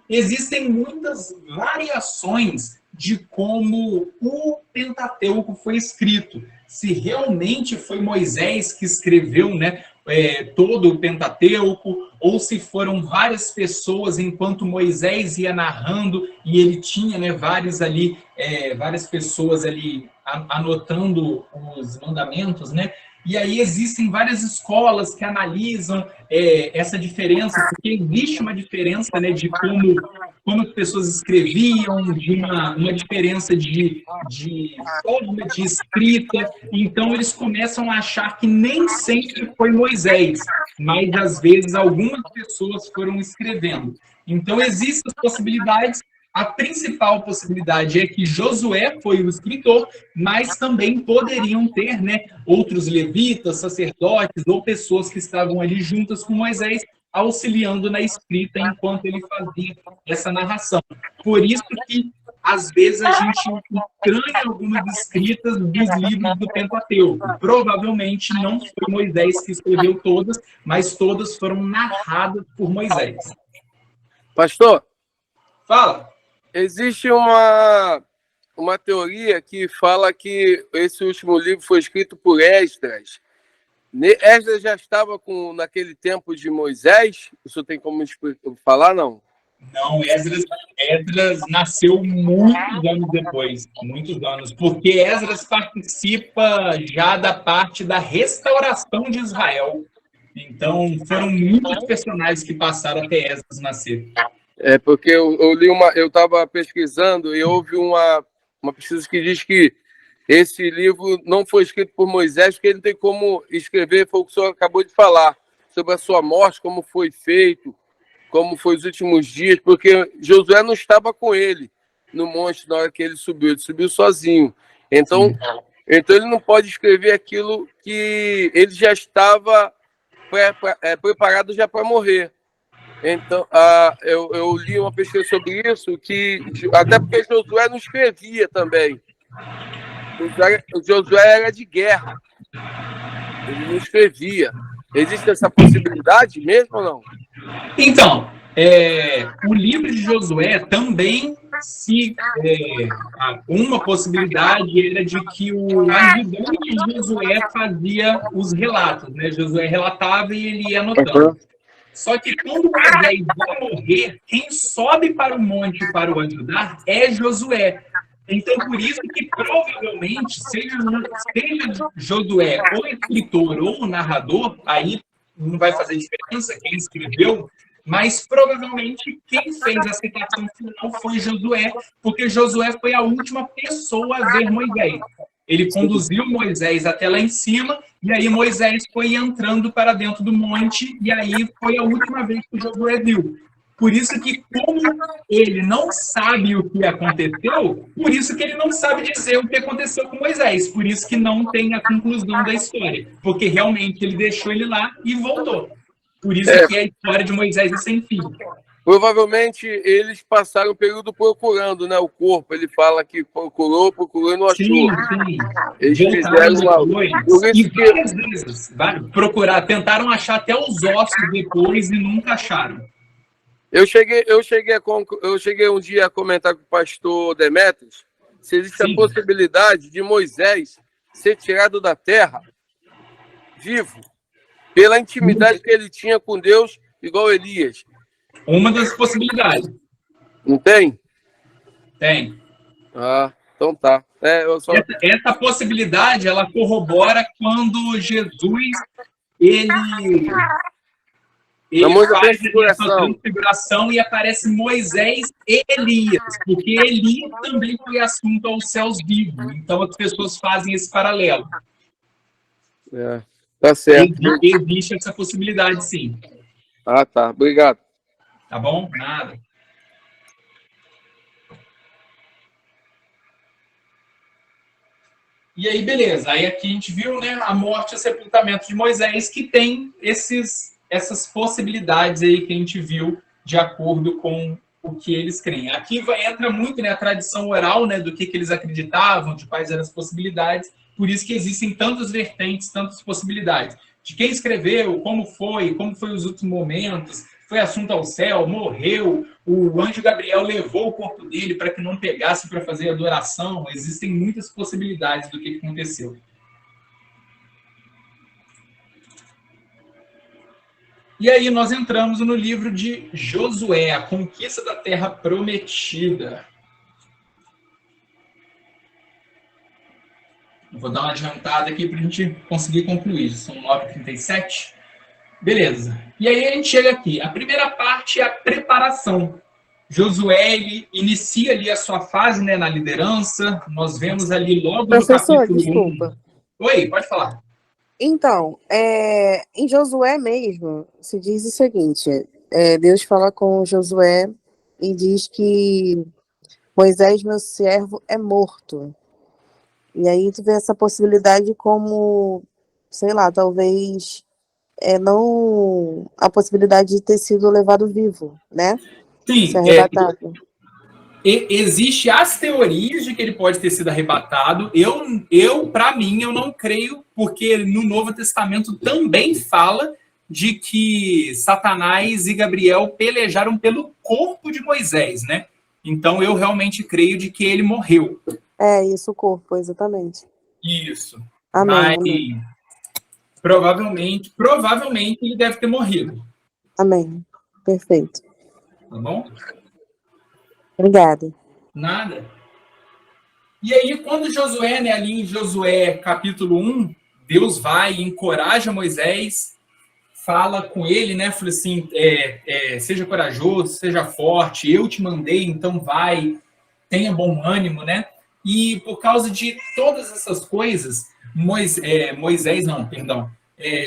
Existem muitas variações de como o Pentateuco foi escrito. Se realmente foi Moisés que escreveu, né, todo o Pentateuco, ou se foram várias pessoas enquanto Moisés ia narrando e ele tinha, né, várias pessoas ali anotando os mandamentos, né? E aí existem várias escolas que analisam essa diferença, porque existe uma diferença, né, de como as pessoas escreviam, de uma diferença de forma de escrita. Então eles começam a achar que nem sempre foi Moisés, mas às vezes algumas pessoas foram escrevendo. Então existem as possibilidades. A principal possibilidade é que Josué foi o escritor, mas também poderiam ter, né, outros levitas, sacerdotes ou pessoas que estavam ali juntas com Moisés, auxiliando na escrita enquanto ele fazia essa narração. Por isso que, às vezes, a gente estranha algumas escritas dos livros do Pentateuco. Provavelmente não foi Moisés que escreveu todas, mas todas foram narradas por Moisés. Pastor, fala. Existe uma teoria que fala que esse último livro foi escrito por Esdras. Esdras já estava naquele tempo de Moisés? Isso tem como falar, não? Não, Esdras nasceu muitos anos depois, muitos anos, porque Esdras participa já da parte da restauração de Israel. Então, foram muitos personagens que passaram até Esdras nascer. Porque eu estava pesquisando e houve uma pesquisa que diz que esse livro não foi escrito por Moisés, porque ele não tem como escrever, foi o que o senhor acabou de falar, sobre a sua morte, como foi feito, como foi os últimos dias, porque Josué não estava com ele no monte na hora que ele subiu sozinho. Então ele não pode escrever aquilo que ele já estava preparado já para morrer. Então, eu li uma pesquisa sobre isso, que até porque Josué não escrevia também. Josué era de guerra. Ele não escrevia. Existe essa possibilidade mesmo ou não? Então, o livro de Josué também uma possibilidade era de que o ajudante de Josué fazia os relatos, né? Josué relatava e ele ia anotando. Só que quando Moisés vai morrer, quem sobe para o monte para o ajudar é Josué. Então, por isso que provavelmente, seja Josué o escritor ou o narrador, aí não vai fazer diferença quem escreveu, mas provavelmente quem fez a citação final foi Josué, porque Josué foi a última pessoa a ver Moisés. Ele conduziu Moisés até lá em cima, e aí Moisés foi entrando para dentro do monte, e aí foi a última vez que Josué viu. Por isso que, como ele não sabe o que aconteceu, por isso que ele não sabe dizer o que aconteceu com Moisés. Por isso que não tem a conclusão da história. Porque realmente ele deixou ele lá e voltou. Por isso que a história de Moisés é sem fim. Provavelmente eles passaram o período procurando, né, o corpo. Ele fala que procurou e não achou. Sim. Eles fizeram por isso que várias vezes tentaram achar até os ossos depois e nunca acharam. Eu cheguei um dia a comentar com o pastor Demetrios se existe a possibilidade de Moisés ser tirado da terra vivo, pela intimidade que ele tinha com Deus, igual Elias. Uma das possibilidades. Não tem? Tem. Ah, então tá. Essa possibilidade, ela corrobora quando Jesus, ele faz essa transfiguração e aparece Moisés e Elias, porque Elias também foi assunto aos céus vivos. Então as pessoas fazem esse paralelo. Tá certo. Existe essa possibilidade, sim. Ah, tá. Obrigado. Tá bom? Nada. E aí, beleza. Aí aqui a gente viu, né, a morte e o sepultamento de Moisés, que tem essas possibilidades aí que a gente viu de acordo com o que eles creem. Aqui entra muito, né, a tradição oral, né, do que eles acreditavam, de quais eram as possibilidades. Por isso que existem tantas vertentes, tantas possibilidades. De quem escreveu, como foi os últimos momentos, foi assunto ao céu, morreu, o anjo Gabriel levou o corpo dele para que não pegasse para fazer adoração. Existem muitas possibilidades do que aconteceu. E aí nós entramos no livro de Josué, a conquista da terra prometida. Vou dar uma adiantada aqui para a gente conseguir concluir. São 9h37. Beleza. E aí a gente chega aqui. A primeira parte é a preparação. Josué, ele inicia ali a sua fase, né, na liderança. Nós vemos ali logo Professor, no capítulo desculpa. 1. Oi, pode falar. Então, em Josué mesmo, se diz o seguinte, Deus fala com Josué e diz que Moisés, meu servo, é morto. E aí tu vê essa possibilidade como, sei lá, talvez não a possibilidade de ter sido levado vivo, né? Sim, ser arrebatado. Existe as teorias de que ele pode ter sido arrebatado. Para mim, eu não creio, porque no Novo Testamento também fala de que Satanás e Gabriel pelejaram pelo corpo de Moisés, né? Então, eu realmente creio de que ele morreu. Isso, o corpo, exatamente. Isso. Amém, Mas amém. provavelmente ele deve ter morrido. Amém. Perfeito. Tá bom? Obrigada. Nada. E aí, quando Josué, né, ali em Josué capítulo 1, Deus vai e encoraja Moisés, fala com ele, né, fala assim, seja corajoso, seja forte, eu te mandei, então vai, tenha bom ânimo, né? E por causa de todas essas coisas,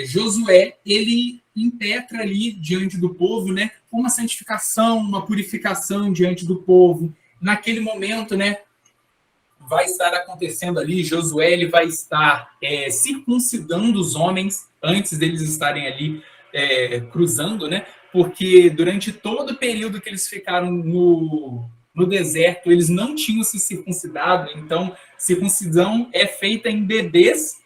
Josué, ele impetra ali diante do povo, né, uma santificação, uma purificação diante do povo. Naquele momento, né, vai estar acontecendo ali, Josué ele vai estar circuncidando os homens antes deles estarem ali cruzando, né, porque durante todo o período que eles ficaram no deserto, eles não tinham se circuncidado, então circuncisão é feita em bebês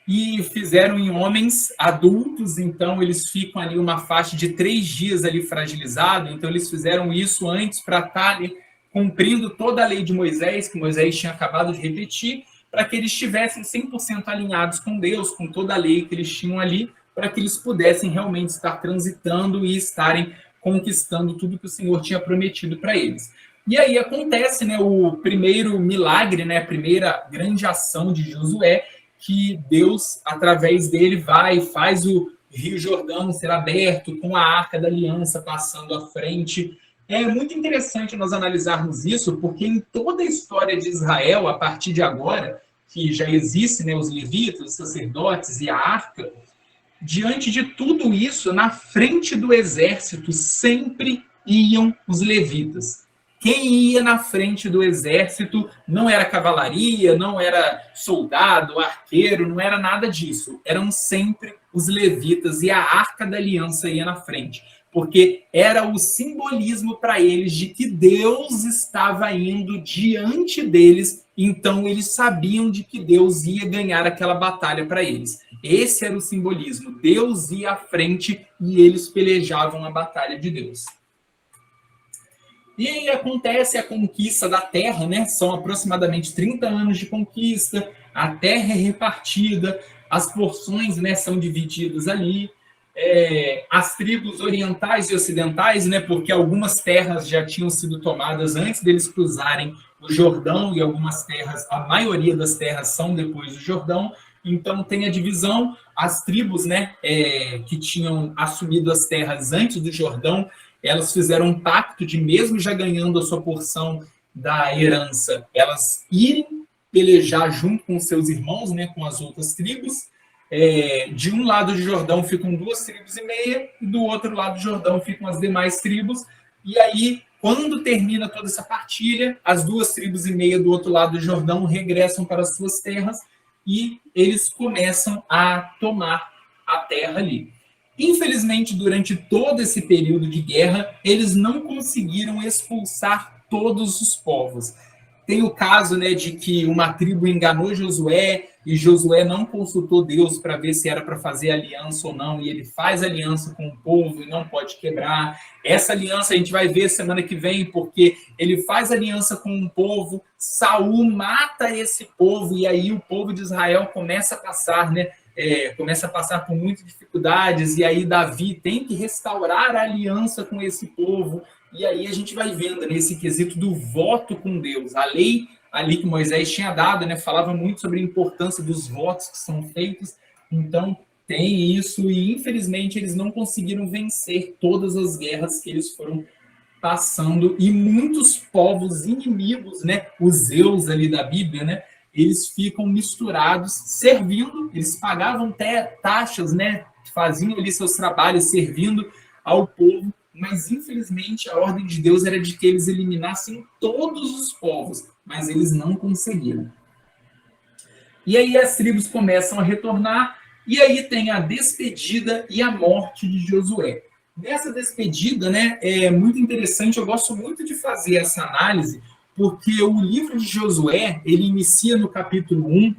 e fizeram em homens adultos, então eles ficam ali uma faixa de 3 dias ali fragilizado, então eles fizeram isso antes para estar ali cumprindo toda a lei de Moisés, que Moisés tinha acabado de repetir, para que eles estivessem 100% alinhados com Deus, com toda a lei que eles tinham ali, para que eles pudessem realmente estar transitando e estarem conquistando tudo que o Senhor tinha prometido para eles. E aí acontece, né, o primeiro milagre, né, a primeira grande ação de Josué, que Deus, através dele, faz o Rio Jordão ser aberto, com a Arca da Aliança passando à frente. É muito interessante nós analisarmos isso, porque em toda a história de Israel, a partir de agora, que já existem, né, os levitas, os sacerdotes e a arca, diante de tudo isso, na frente do exército sempre iam os levitas. Quem ia na frente do exército não era cavalaria, não era soldado, arqueiro, não era nada disso. Eram sempre os levitas e a Arca da Aliança ia na frente, porque era o simbolismo para eles de que Deus estava indo diante deles, então eles sabiam de que Deus ia ganhar aquela batalha para eles. Esse era o simbolismo. Deus ia à frente e eles pelejavam a batalha de Deus. E aí acontece a conquista da terra, né? São aproximadamente 30 anos de conquista, a terra é repartida, as porções, né, são divididas ali, as tribos orientais e ocidentais, né, porque algumas terras já tinham sido tomadas antes deles cruzarem o Jordão, e algumas terras, a maioria das terras são depois do Jordão, então tem a divisão, as tribos, né, que tinham assumido as terras antes do Jordão, elas fizeram um pacto de, mesmo já ganhando a sua porção da herança, elas irem pelejar junto com seus irmãos, né, com as outras tribos. De um lado do Jordão ficam 2,5 tribos, e do outro lado do Jordão ficam as demais tribos. E aí, quando termina toda essa partilha, as 2,5 tribos do outro lado do Jordão regressam para as suas terras e eles começam a tomar a terra ali. Infelizmente, durante todo esse período de guerra, eles não conseguiram expulsar todos os povos. Tem o caso, né, de que uma tribo enganou Josué, e Josué não consultou Deus para ver se era para fazer aliança ou não, e ele faz aliança com o povo e não pode quebrar. Essa aliança a gente vai ver semana que vem, porque ele faz aliança com um povo, Saul mata esse povo, e aí o povo de Israel começa a passar, né, começa a passar por muitas dificuldades, e aí Davi tem que restaurar a aliança com esse povo, e aí a gente vai vendo nesse quesito do voto com Deus. A lei ali que Moisés tinha dado, né, falava muito sobre a importância dos votos que são feitos, então tem isso, e infelizmente eles não conseguiram vencer todas as guerras que eles foram passando, e muitos povos inimigos, né, os Zeus ali da Bíblia, né, eles ficam misturados, servindo, eles pagavam até taxas, né, faziam ali seus trabalhos servindo ao povo, mas infelizmente a ordem de Deus era de que eles eliminassem todos os povos, mas eles não conseguiram. E aí as tribos começam a retornar, e aí tem a despedida e a morte de Josué. Nessa despedida, né, é muito interessante, eu gosto muito de fazer essa análise, porque o livro de Josué, ele inicia no capítulo 1,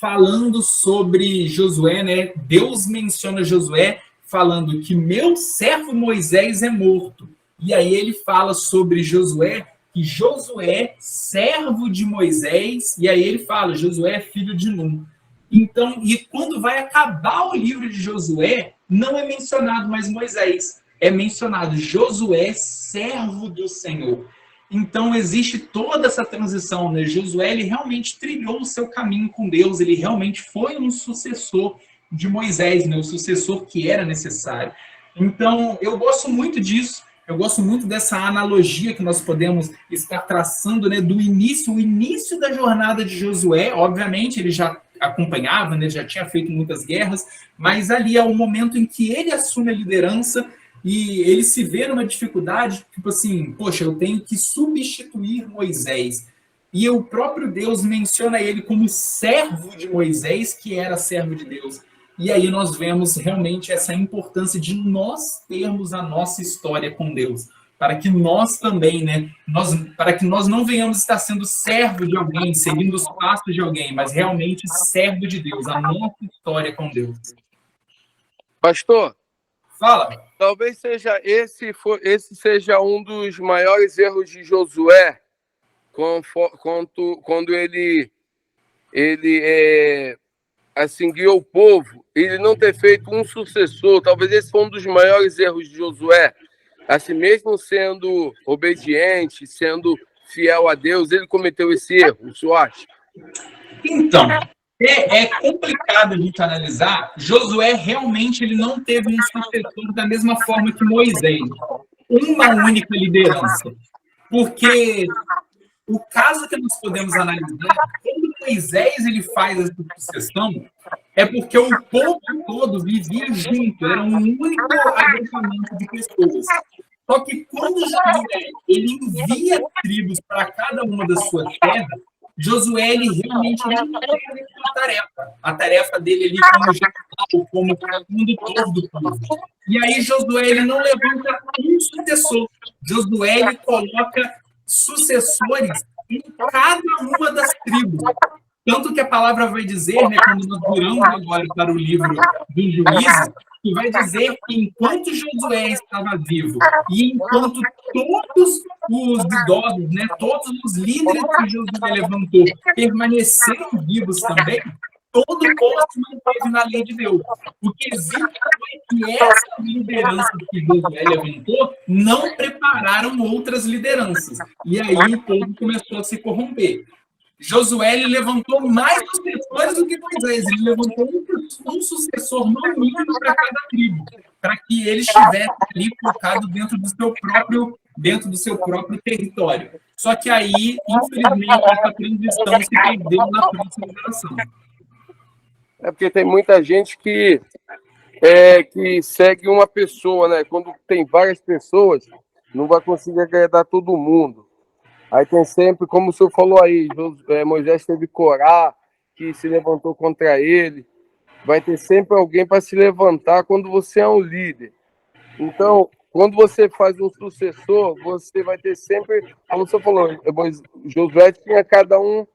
falando sobre Josué, né? Deus menciona Josué falando que meu servo Moisés é morto. E aí ele fala sobre Josué, que Josué, servo de Moisés, e aí ele fala, Josué é filho de Num. Então, e quando vai acabar o livro de Josué, não é mencionado mais Moisés, é mencionado Josué, servo do Senhor. Então, existe toda essa transição, né? Josué, ele realmente trilhou o seu caminho com Deus, ele realmente foi um sucessor de Moisés, né? O sucessor que era necessário. Então, eu gosto muito disso, eu gosto muito dessa analogia que nós podemos estar traçando, né? Do início, o início da jornada de Josué, obviamente, ele já acompanhava, né? Já tinha feito muitas guerras, mas ali é o momento em que ele assume a liderança, e ele se vê numa dificuldade, tipo assim, poxa, eu tenho que substituir Moisés. E o próprio Deus menciona ele como servo de Moisés, que era servo de Deus. E aí nós vemos realmente essa importância de nós termos a nossa história com Deus, para que nós também, né, para que nós não venhamos estar sendo servo de alguém, seguindo os passos de alguém, mas realmente servo de Deus, a nossa história com Deus. Pastor, fala. Talvez seja esse seja um dos maiores erros de Josué, quando ele assim, guiou o povo, ele não ter feito um sucessor. Talvez esse foi um dos maiores erros de Josué. Assim, mesmo sendo obediente, sendo fiel a Deus, ele cometeu esse erro, o senhor acha? Então, é complicado a gente analisar. Josué realmente ele não teve um sucessor da mesma forma que Moisés. Uma única liderança. Porque o caso que nós podemos analisar, quando Moisés ele faz essa sucessão, é porque o povo todo vivia junto, era um único agrupamento de pessoas. Só que quando Josué ele envia tribos para cada uma das suas terras, Josué ele realmente não tem a tarefa. A tarefa dele ali como general, como condutor do povo. E aí Josué ele não levanta um sucessor. Josué ele coloca sucessores em cada uma das tribos. Tanto que a palavra vai dizer, né, quando nós viramos agora para o livro dos Juízes, que vai dizer que enquanto Josué estava vivo e enquanto todos os idosos, né, todos os líderes que Josué levantou permaneceram vivos também, todo o povo se manteve na lei de Deus. O quesito foi que essas lideranças que Josué levantou não prepararam outras lideranças. E aí o povo começou a se corromper. Josué ele levantou mais sucessores do que Moisés. Ele levantou um sucessor no mínimo para cada tribo, para que ele estivesse ali focado dentro do seu próprio território. Só que aí, infelizmente, essa transição se perdeu na próxima geração. É porque tem muita gente que segue uma pessoa, né? Quando tem várias pessoas, não vai conseguir agradar todo mundo. Aí tem sempre, como o senhor falou aí, Moisés teve Corá, que se levantou contra ele. Vai ter sempre alguém para se levantar quando você é um líder. Então, quando você faz um sucessor, você vai ter sempre, como o senhor falou, Josué tinha cada um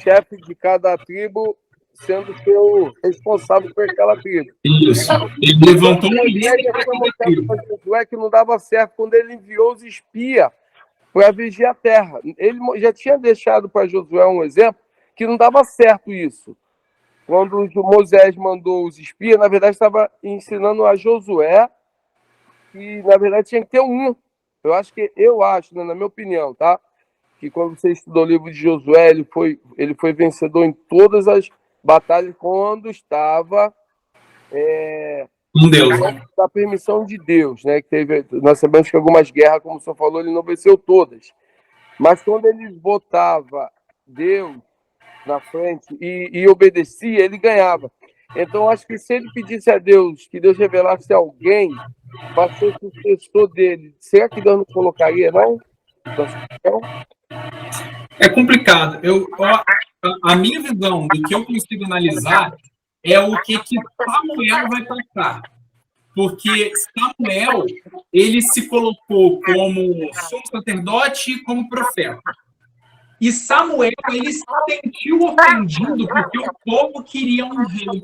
chefe de cada tribo, sendo seu responsável por aquela tribo. Isso. Ele levantou um líder para Josué que não dava certo quando ele enviou os espias para vigiar a terra. Ele já tinha deixado para Josué um exemplo que não dava certo isso. Quando Moisés mandou os espias, na verdade estava ensinando a Josué que, na verdade, tinha que ter um. Eu acho, né, na minha opinião, tá? Que quando você estudou o livro de Josué, ele foi vencedor em todas as batalhas quando estava com Deus. Da permissão de Deus, né? Nós sabemos que algumas guerras, como o senhor falou, ele não venceu todas. Mas quando ele botava Deus na frente e obedecia, ele ganhava. Então, acho que se ele pedisse a Deus, que Deus revelasse alguém para ser sucessor dele, será que Deus não colocaria, não? É complicado. A minha visão do que eu consigo analisar é o que Samuel vai passar. Porque Samuel, ele se colocou como sumo sacerdote e como profeta. E Samuel, ele se sentiu ofendido porque o povo queria um rei.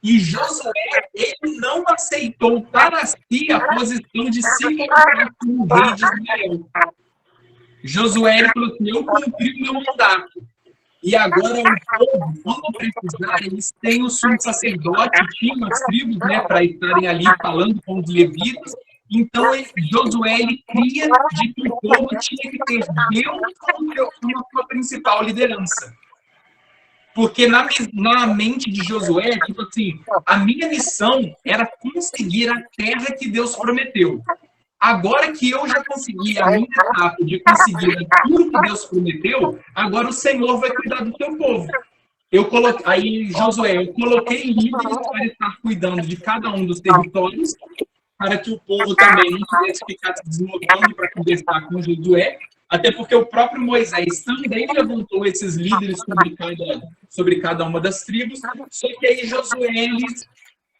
E Josué, ele não aceitou para si a posição de se colocar como rei de Israel. Josué, ele falou assim, eu cumpri o meu mandato. E agora o povo, quando precisar, eles têm o sumo sacerdote, tinham as tribos, né, para estarem ali falando com os levitas. Então, Josué ele cria de que o povo tinha que ter Deus como sua principal liderança. Porque na mente de Josué, tipo assim, a minha missão era conseguir a terra que Deus prometeu. Agora que eu já consegui a minha etapa de conseguir tudo que Deus prometeu, agora o Senhor vai cuidar do seu povo. Aí, Josué, eu coloquei líderes para estar cuidando de cada um dos territórios, para que o povo também não tivesse ficar se deslocando para conversar com Josué, até porque o próprio Moisés também levantou esses líderes sobre cada uma das tribos, só que aí Josué ele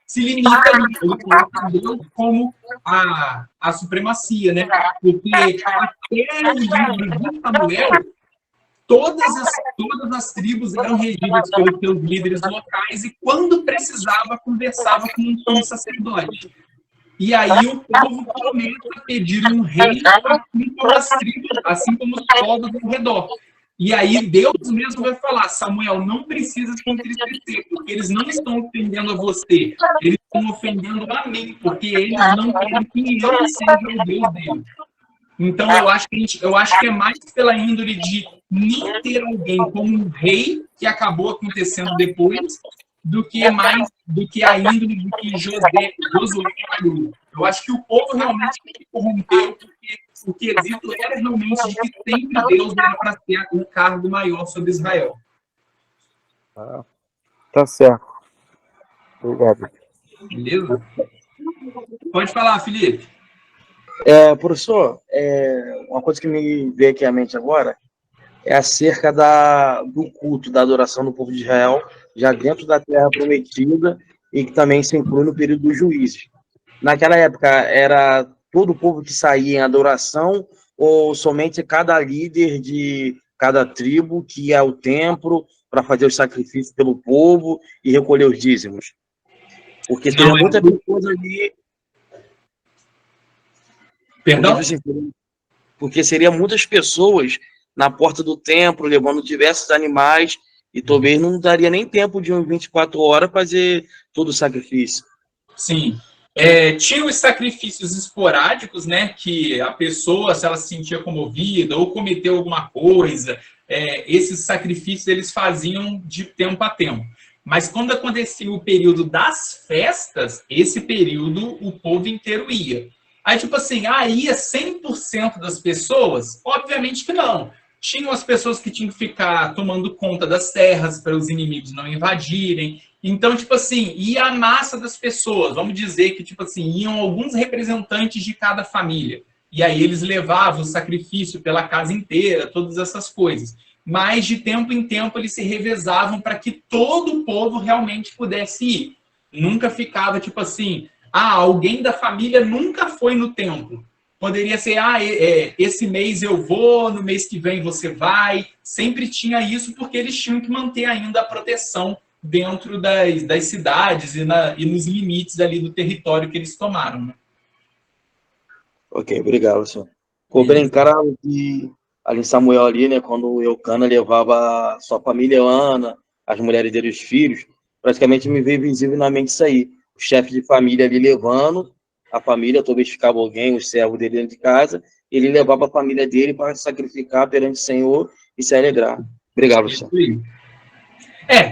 se limita ali, ele coloca Deus como a supremacia, né? Porque até o livro de Samuel, todas as tribos eram regidas pelos seus líderes locais e quando precisava, conversava com um sumo sacerdote. E aí o povo começa a pedir um rei assim como as tribos, assim como os povos ao redor. E aí Deus mesmo vai falar, Samuel, não precisa se entristecer, porque eles não estão ofendendo a você, eles estão ofendendo a mim, porque eles não querem que eu seja o Deus deles. Então eu acho que é mais pela índole de nem ter alguém como um rei, que acabou acontecendo depois, do que a índole de que Josué falhou. Eu acho que o povo realmente se corrompeu, porque o quesito era realmente de que sempre Deus era para ter um cargo maior sobre Israel. Tá certo. Obrigado. Beleza? Pode falar, Felipe. Professor, uma coisa que me veio aqui à mente agora é acerca do culto, da adoração do povo de Israel, já dentro da Terra Prometida, e que também se inclui no período dos juízes. Naquela época, era todo o povo que saía em adoração, ou somente cada líder de cada tribo que ia ao templo para fazer os sacrifícios pelo povo e recolher os dízimos? Porque Não, seria muitas pessoas ali. perdão? Porque seria muitas pessoas na porta do templo, levando diversos animais, e talvez não daria nem tempo de 24 horas fazer todo o sacrifício. Sim. Tinha os sacrifícios esporádicos, né? Que a pessoa, se ela se sentia comovida ou cometeu alguma coisa, esses sacrifícios eles faziam de tempo a tempo. Mas quando acontecia o período das festas, esse período o povo inteiro ia. Aí, tipo assim, ia 100% das pessoas? Obviamente que não. Tinham as pessoas que tinham que ficar tomando conta das terras para os inimigos não invadirem. Então, tipo assim, ia a massa das pessoas. Vamos dizer que, tipo assim, iam alguns representantes de cada família. E aí eles levavam o sacrifício pela casa inteira, todas essas coisas. Mas, de tempo em tempo, eles se revezavam para que todo o povo realmente pudesse ir. Nunca ficava, tipo assim, alguém da família nunca foi no templo. Poderia ser, esse mês eu vou, no mês que vem você vai. Sempre tinha isso, porque eles tinham que manter ainda a proteção dentro das cidades e nos limites ali do território que eles tomaram. Né? Ok, obrigado, senhor. Ficou bem claro que ali em Samuel, ali, né, quando Eucana levava a sua família, Ana, as mulheres dele, os filhos, praticamente me veio visível na mente isso aí. O chefe de família ali levando a família, talvez ficava alguém, o servo dele dentro de casa, ele levava a família dele para sacrificar perante o Senhor e se alegrar. Obrigado, senhor.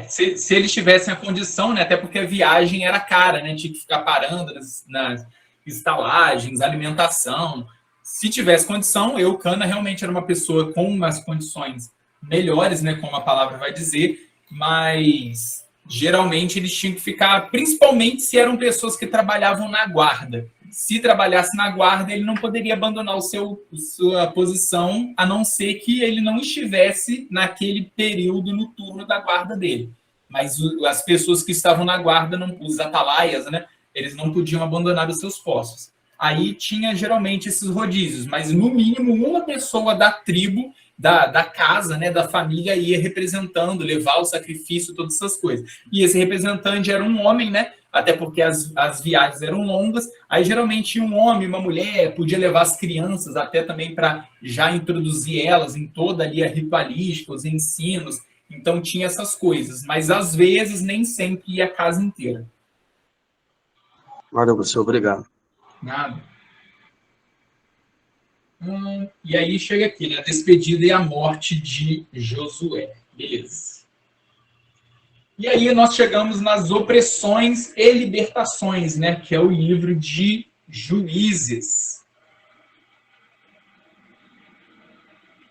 Se eles tivessem a condição, né, até porque a viagem era cara, né, tinha que ficar parando nas estalagens, alimentação. Se tivesse condição, Eucana realmente era uma pessoa com umas condições melhores, né, como a palavra vai dizer, mas geralmente eles tinham que ficar, principalmente se eram pessoas que trabalhavam na guarda. Se trabalhasse na guarda, ele não poderia abandonar sua posição, a não ser que ele não estivesse naquele período no turno da guarda dele. Mas as pessoas que estavam na guarda, os atalaias, né, eles não podiam abandonar os seus postos. Aí tinha geralmente esses rodízios, mas no mínimo uma pessoa da tribo, da casa, né, da família, ia representando, levar o sacrifício, todas essas coisas. E esse representante era um homem, né? Até porque as viagens eram longas, aí geralmente um homem, uma mulher, podia levar as crianças até também para já introduzir elas em toda ali a ritualística, os ensinos, então tinha essas coisas, mas às vezes nem sempre ia a casa inteira. Valeu, professor, obrigado. Nada. E aí chega aqui, né? A despedida e a morte de Josué. Beleza. E aí nós chegamos nas opressões e libertações, né? Que é o livro de Juízes.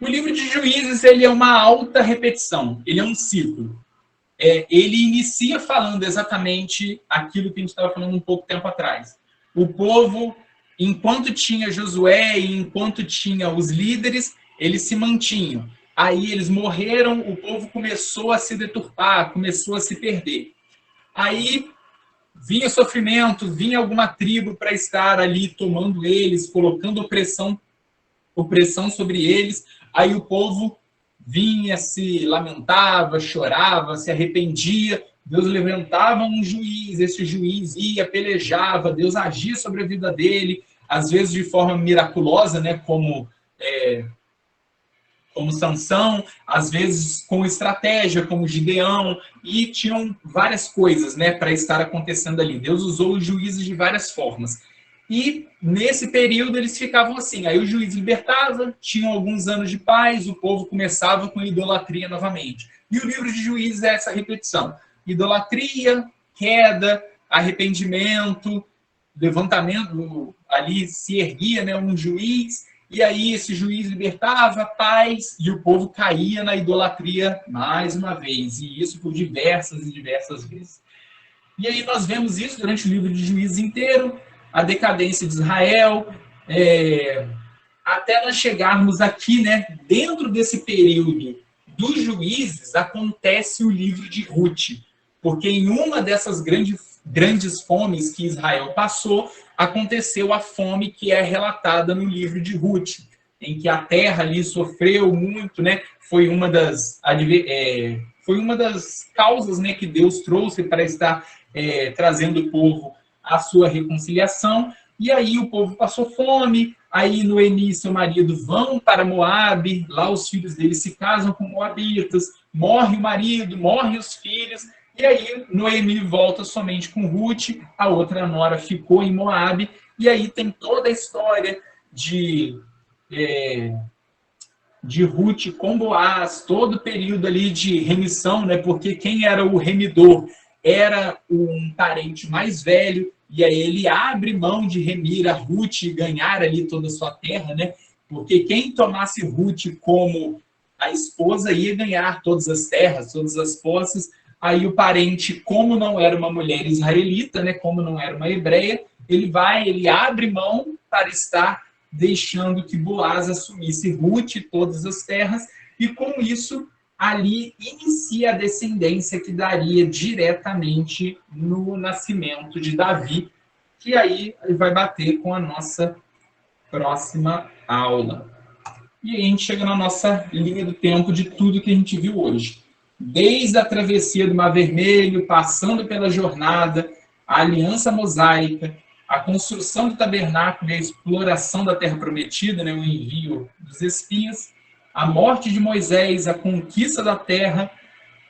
O livro de Juízes ele é uma alta repetição, ele é um ciclo. Ele inicia falando exatamente aquilo que a gente estava falando um pouco tempo atrás. O povo, enquanto tinha Josué e enquanto tinha os líderes, eles se mantinham. Aí eles morreram, o povo começou a se deturpar, começou a se perder. Aí vinha sofrimento, vinha alguma tribo para estar ali tomando eles, colocando opressão sobre eles. Aí o povo vinha, se lamentava, chorava, se arrependia. Deus levantava um juiz, esse juiz ia, pelejava, Deus agia sobre a vida dele, às vezes de forma miraculosa, né, como Sansão, às vezes com estratégia, como Gideão, e tinham várias coisas, né, para estar acontecendo ali. Deus usou os juízes de várias formas. E nesse período eles ficavam assim, aí o juiz libertava, tinham alguns anos de paz, o povo começava com idolatria novamente. E o livro de Juízes é essa repetição. Idolatria, queda, arrependimento, levantamento, ali se erguia, né, um juiz, e aí esse juiz libertava, paz, e o povo caía na idolatria mais uma vez, e isso por diversas e diversas vezes. E aí nós vemos isso durante o livro de Juízes inteiro, a decadência de Israel, até nós chegarmos aqui, né, dentro desse período dos juízes, acontece o livro de Ruth, porque em uma dessas grandes fomes que Israel passou, aconteceu a fome que é relatada no livro de Ruth, em que a terra ali sofreu muito, né? Foi uma das causas, né, que Deus trouxe para estar trazendo o povo à sua reconciliação. E aí o povo passou fome. Aí Noemi e seu marido vão para Moabe, lá os filhos deles se casam com moabitas, morre o marido, morre os filhos, e aí Noemi volta somente com Ruth, a outra nora ficou em Moabe, e aí tem toda a história de Ruth com Boaz, todo o período ali de remissão, né? Porque quem era o remidor era um parente mais velho, e aí ele abre mão de remir a Ruth e ganhar ali toda a sua terra, né? Porque quem tomasse Ruth como a esposa ia ganhar todas as terras, todas as posses. Aí o parente, como não era uma mulher israelita, né? Como não era uma hebreia, ele abre mão para estar deixando que Boaz assumisse Ruth e todas as terras, e com isso ali inicia a descendência que daria diretamente no nascimento de Davi, que aí vai bater com a nossa próxima aula. E aí a gente chega na nossa linha do tempo de tudo que a gente viu hoje. Desde a travessia do Mar Vermelho, passando pela jornada, a aliança mosaica, a construção do tabernáculo e a exploração da terra prometida, né, o envio dos espias, a morte de Moisés, a conquista da terra,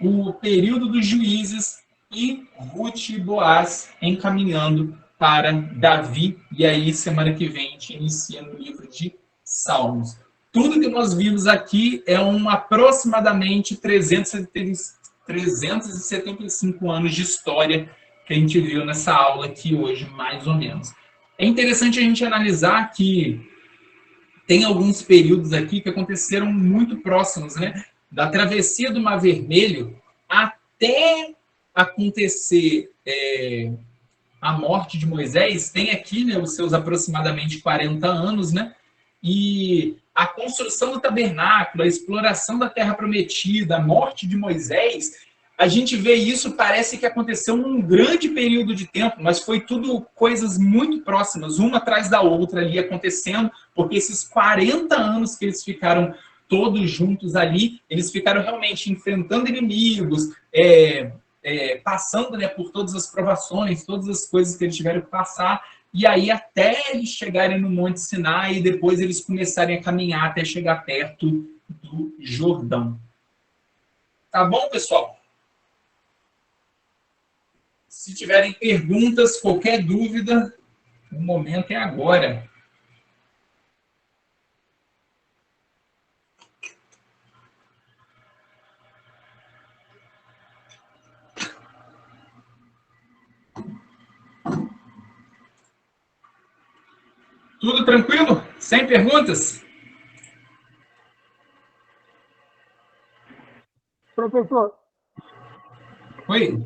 o período dos juízes e Ruth e Boaz encaminhando para Davi. E aí, semana que vem, a gente inicia no livro de Salmos. Tudo que nós vimos aqui é aproximadamente 375 anos de história que a gente viu nessa aula aqui hoje, mais ou menos. É interessante a gente analisar que tem alguns períodos aqui que aconteceram muito próximos, né? Da travessia do Mar Vermelho até acontecer a morte de Moisés, tem aqui, né, os seus aproximadamente 40 anos, né? E a construção do tabernáculo, a exploração da terra prometida, a morte de Moisés, a gente vê isso, parece que aconteceu num grande período de tempo, mas foi tudo coisas muito próximas, uma atrás da outra ali acontecendo, porque esses 40 anos que eles ficaram todos juntos ali, eles ficaram realmente enfrentando inimigos, passando, né, por todas as provações, todas as coisas que eles tiveram que passar, e aí até eles chegarem no Monte Sinai e depois eles começarem a caminhar até chegar perto do Jordão. Tá bom, pessoal? Se tiverem perguntas, qualquer dúvida, o momento é agora. Tudo tranquilo? Sem perguntas? Professor, Oi?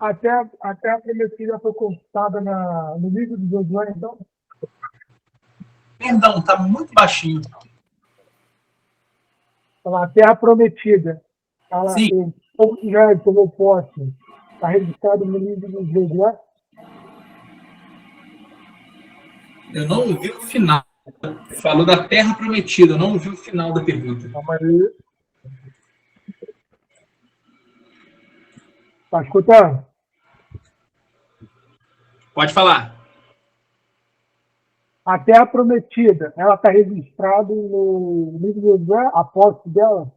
até a prometida foi conquistada no livro de Josué, então? Perdão, está muito baixinho. A terra prometida. Sim. O povo de Israel tomou posse. Está registrado no livro de Josué? Eu não ouvi o final. Falou da terra prometida, eu não ouvi o final da pergunta. Está escutando? Pode falar. A terra prometida, ela está registrada no livro de Josué, a posse dela?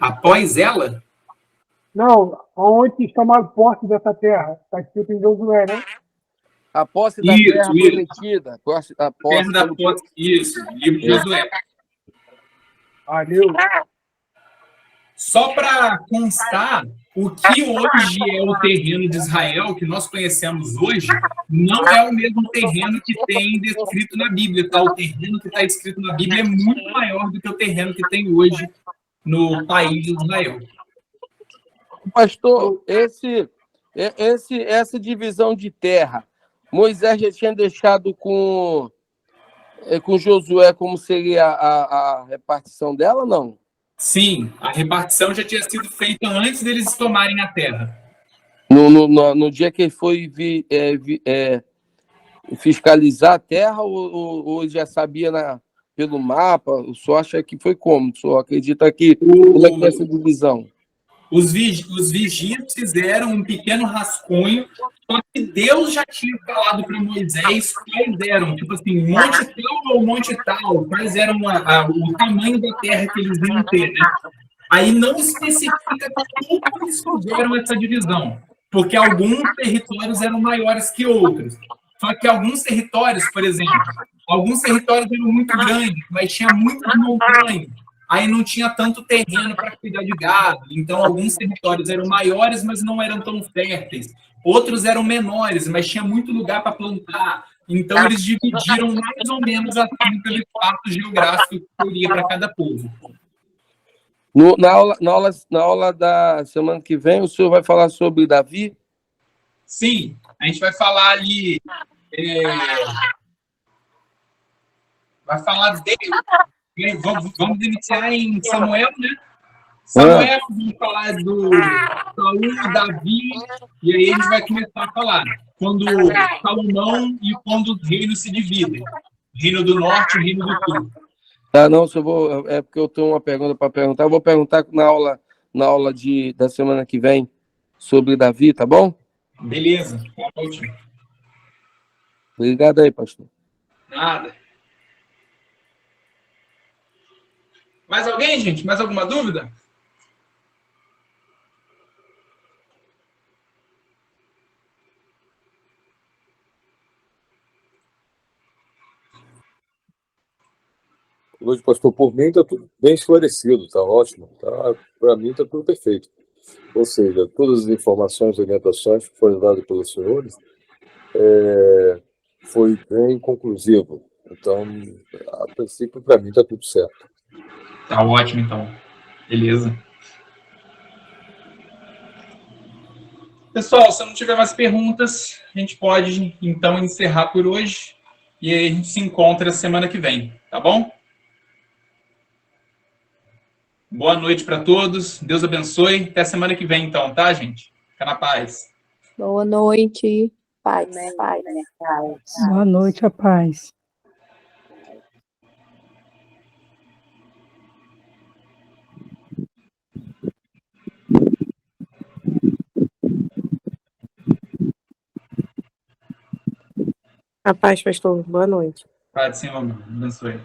Após ela? Não, onde está mais posse dessa terra? Está escrito em Josué, né? A posse da terra prometida. Terra da posse, isso, livro de Josué. Valeu. Só para constar, o que hoje é o terreno de Israel, que nós conhecemos hoje, não é o mesmo terreno que tem descrito na Bíblia, tá? O terreno que está escrito na Bíblia é muito maior do que o terreno que tem hoje no país de Israel. Pastor, essa divisão de terra Moisés já tinha deixado com Josué como seria a repartição dela, não? Sim, a repartição já tinha sido feita antes deles tomarem a terra. No dia que ele foi fiscalizar a terra, ou já sabia pelo mapa? O senhor acha que foi como? O senhor acredita que como é que foi essa divisão? Os vigias fizeram um pequeno rascunho, só que Deus já tinha falado para Moisés quais eram, tipo assim, monte tal ou monte tal, quais eram o tamanho da terra que eles iam ter, né? Aí não especifica como eles fizeram essa divisão, porque alguns territórios eram maiores que outros. Só que alguns territórios, por exemplo, alguns territórios eram muito grandes, mas tinha muitas montanhas. Aí não tinha tanto terreno para cuidar de gado. Então, alguns territórios eram maiores, mas não eram tão férteis. Outros eram menores, mas tinha muito lugar para plantar. Então, eles dividiram mais ou menos assim pelo espaço geográfico que teria para cada povo. Na aula da semana que vem, o senhor vai falar sobre Davi? Sim, a gente vai falar ali. Vai falar dele. Vamos iniciar em Samuel, né? Samuel, vamos falar do Saul, Davi, e aí a gente vai começar a falar quando Salomão e quando os reinos se dividem. Reino do Norte e Reino do Sul. Não, se eu vou, é porque eu tenho uma pergunta para perguntar. Eu vou perguntar na aula da semana que vem sobre Davi, tá bom? Beleza, ótimo. Obrigado aí, pastor. Nada. Mais alguém, gente? Mais alguma dúvida? Hoje, pastor, por mim está tudo bem esclarecido, está ótimo. Tá, para mim está tudo perfeito. Ou seja, todas as informações e orientações que foram dadas pelos senhores foi bem conclusivo. Então, a princípio, para mim está tudo certo. Tá ótimo, então. Beleza. Pessoal, se não tiver mais perguntas, a gente pode, então, encerrar por hoje. E aí a gente se encontra semana que vem, tá bom? Boa noite para todos. Deus abençoe. Até semana que vem, então, tá, gente? Fica na paz. Boa noite. Paz. Boa noite, a paz. A paz, pastor. Boa noite. Pai do Senhor, abençoe.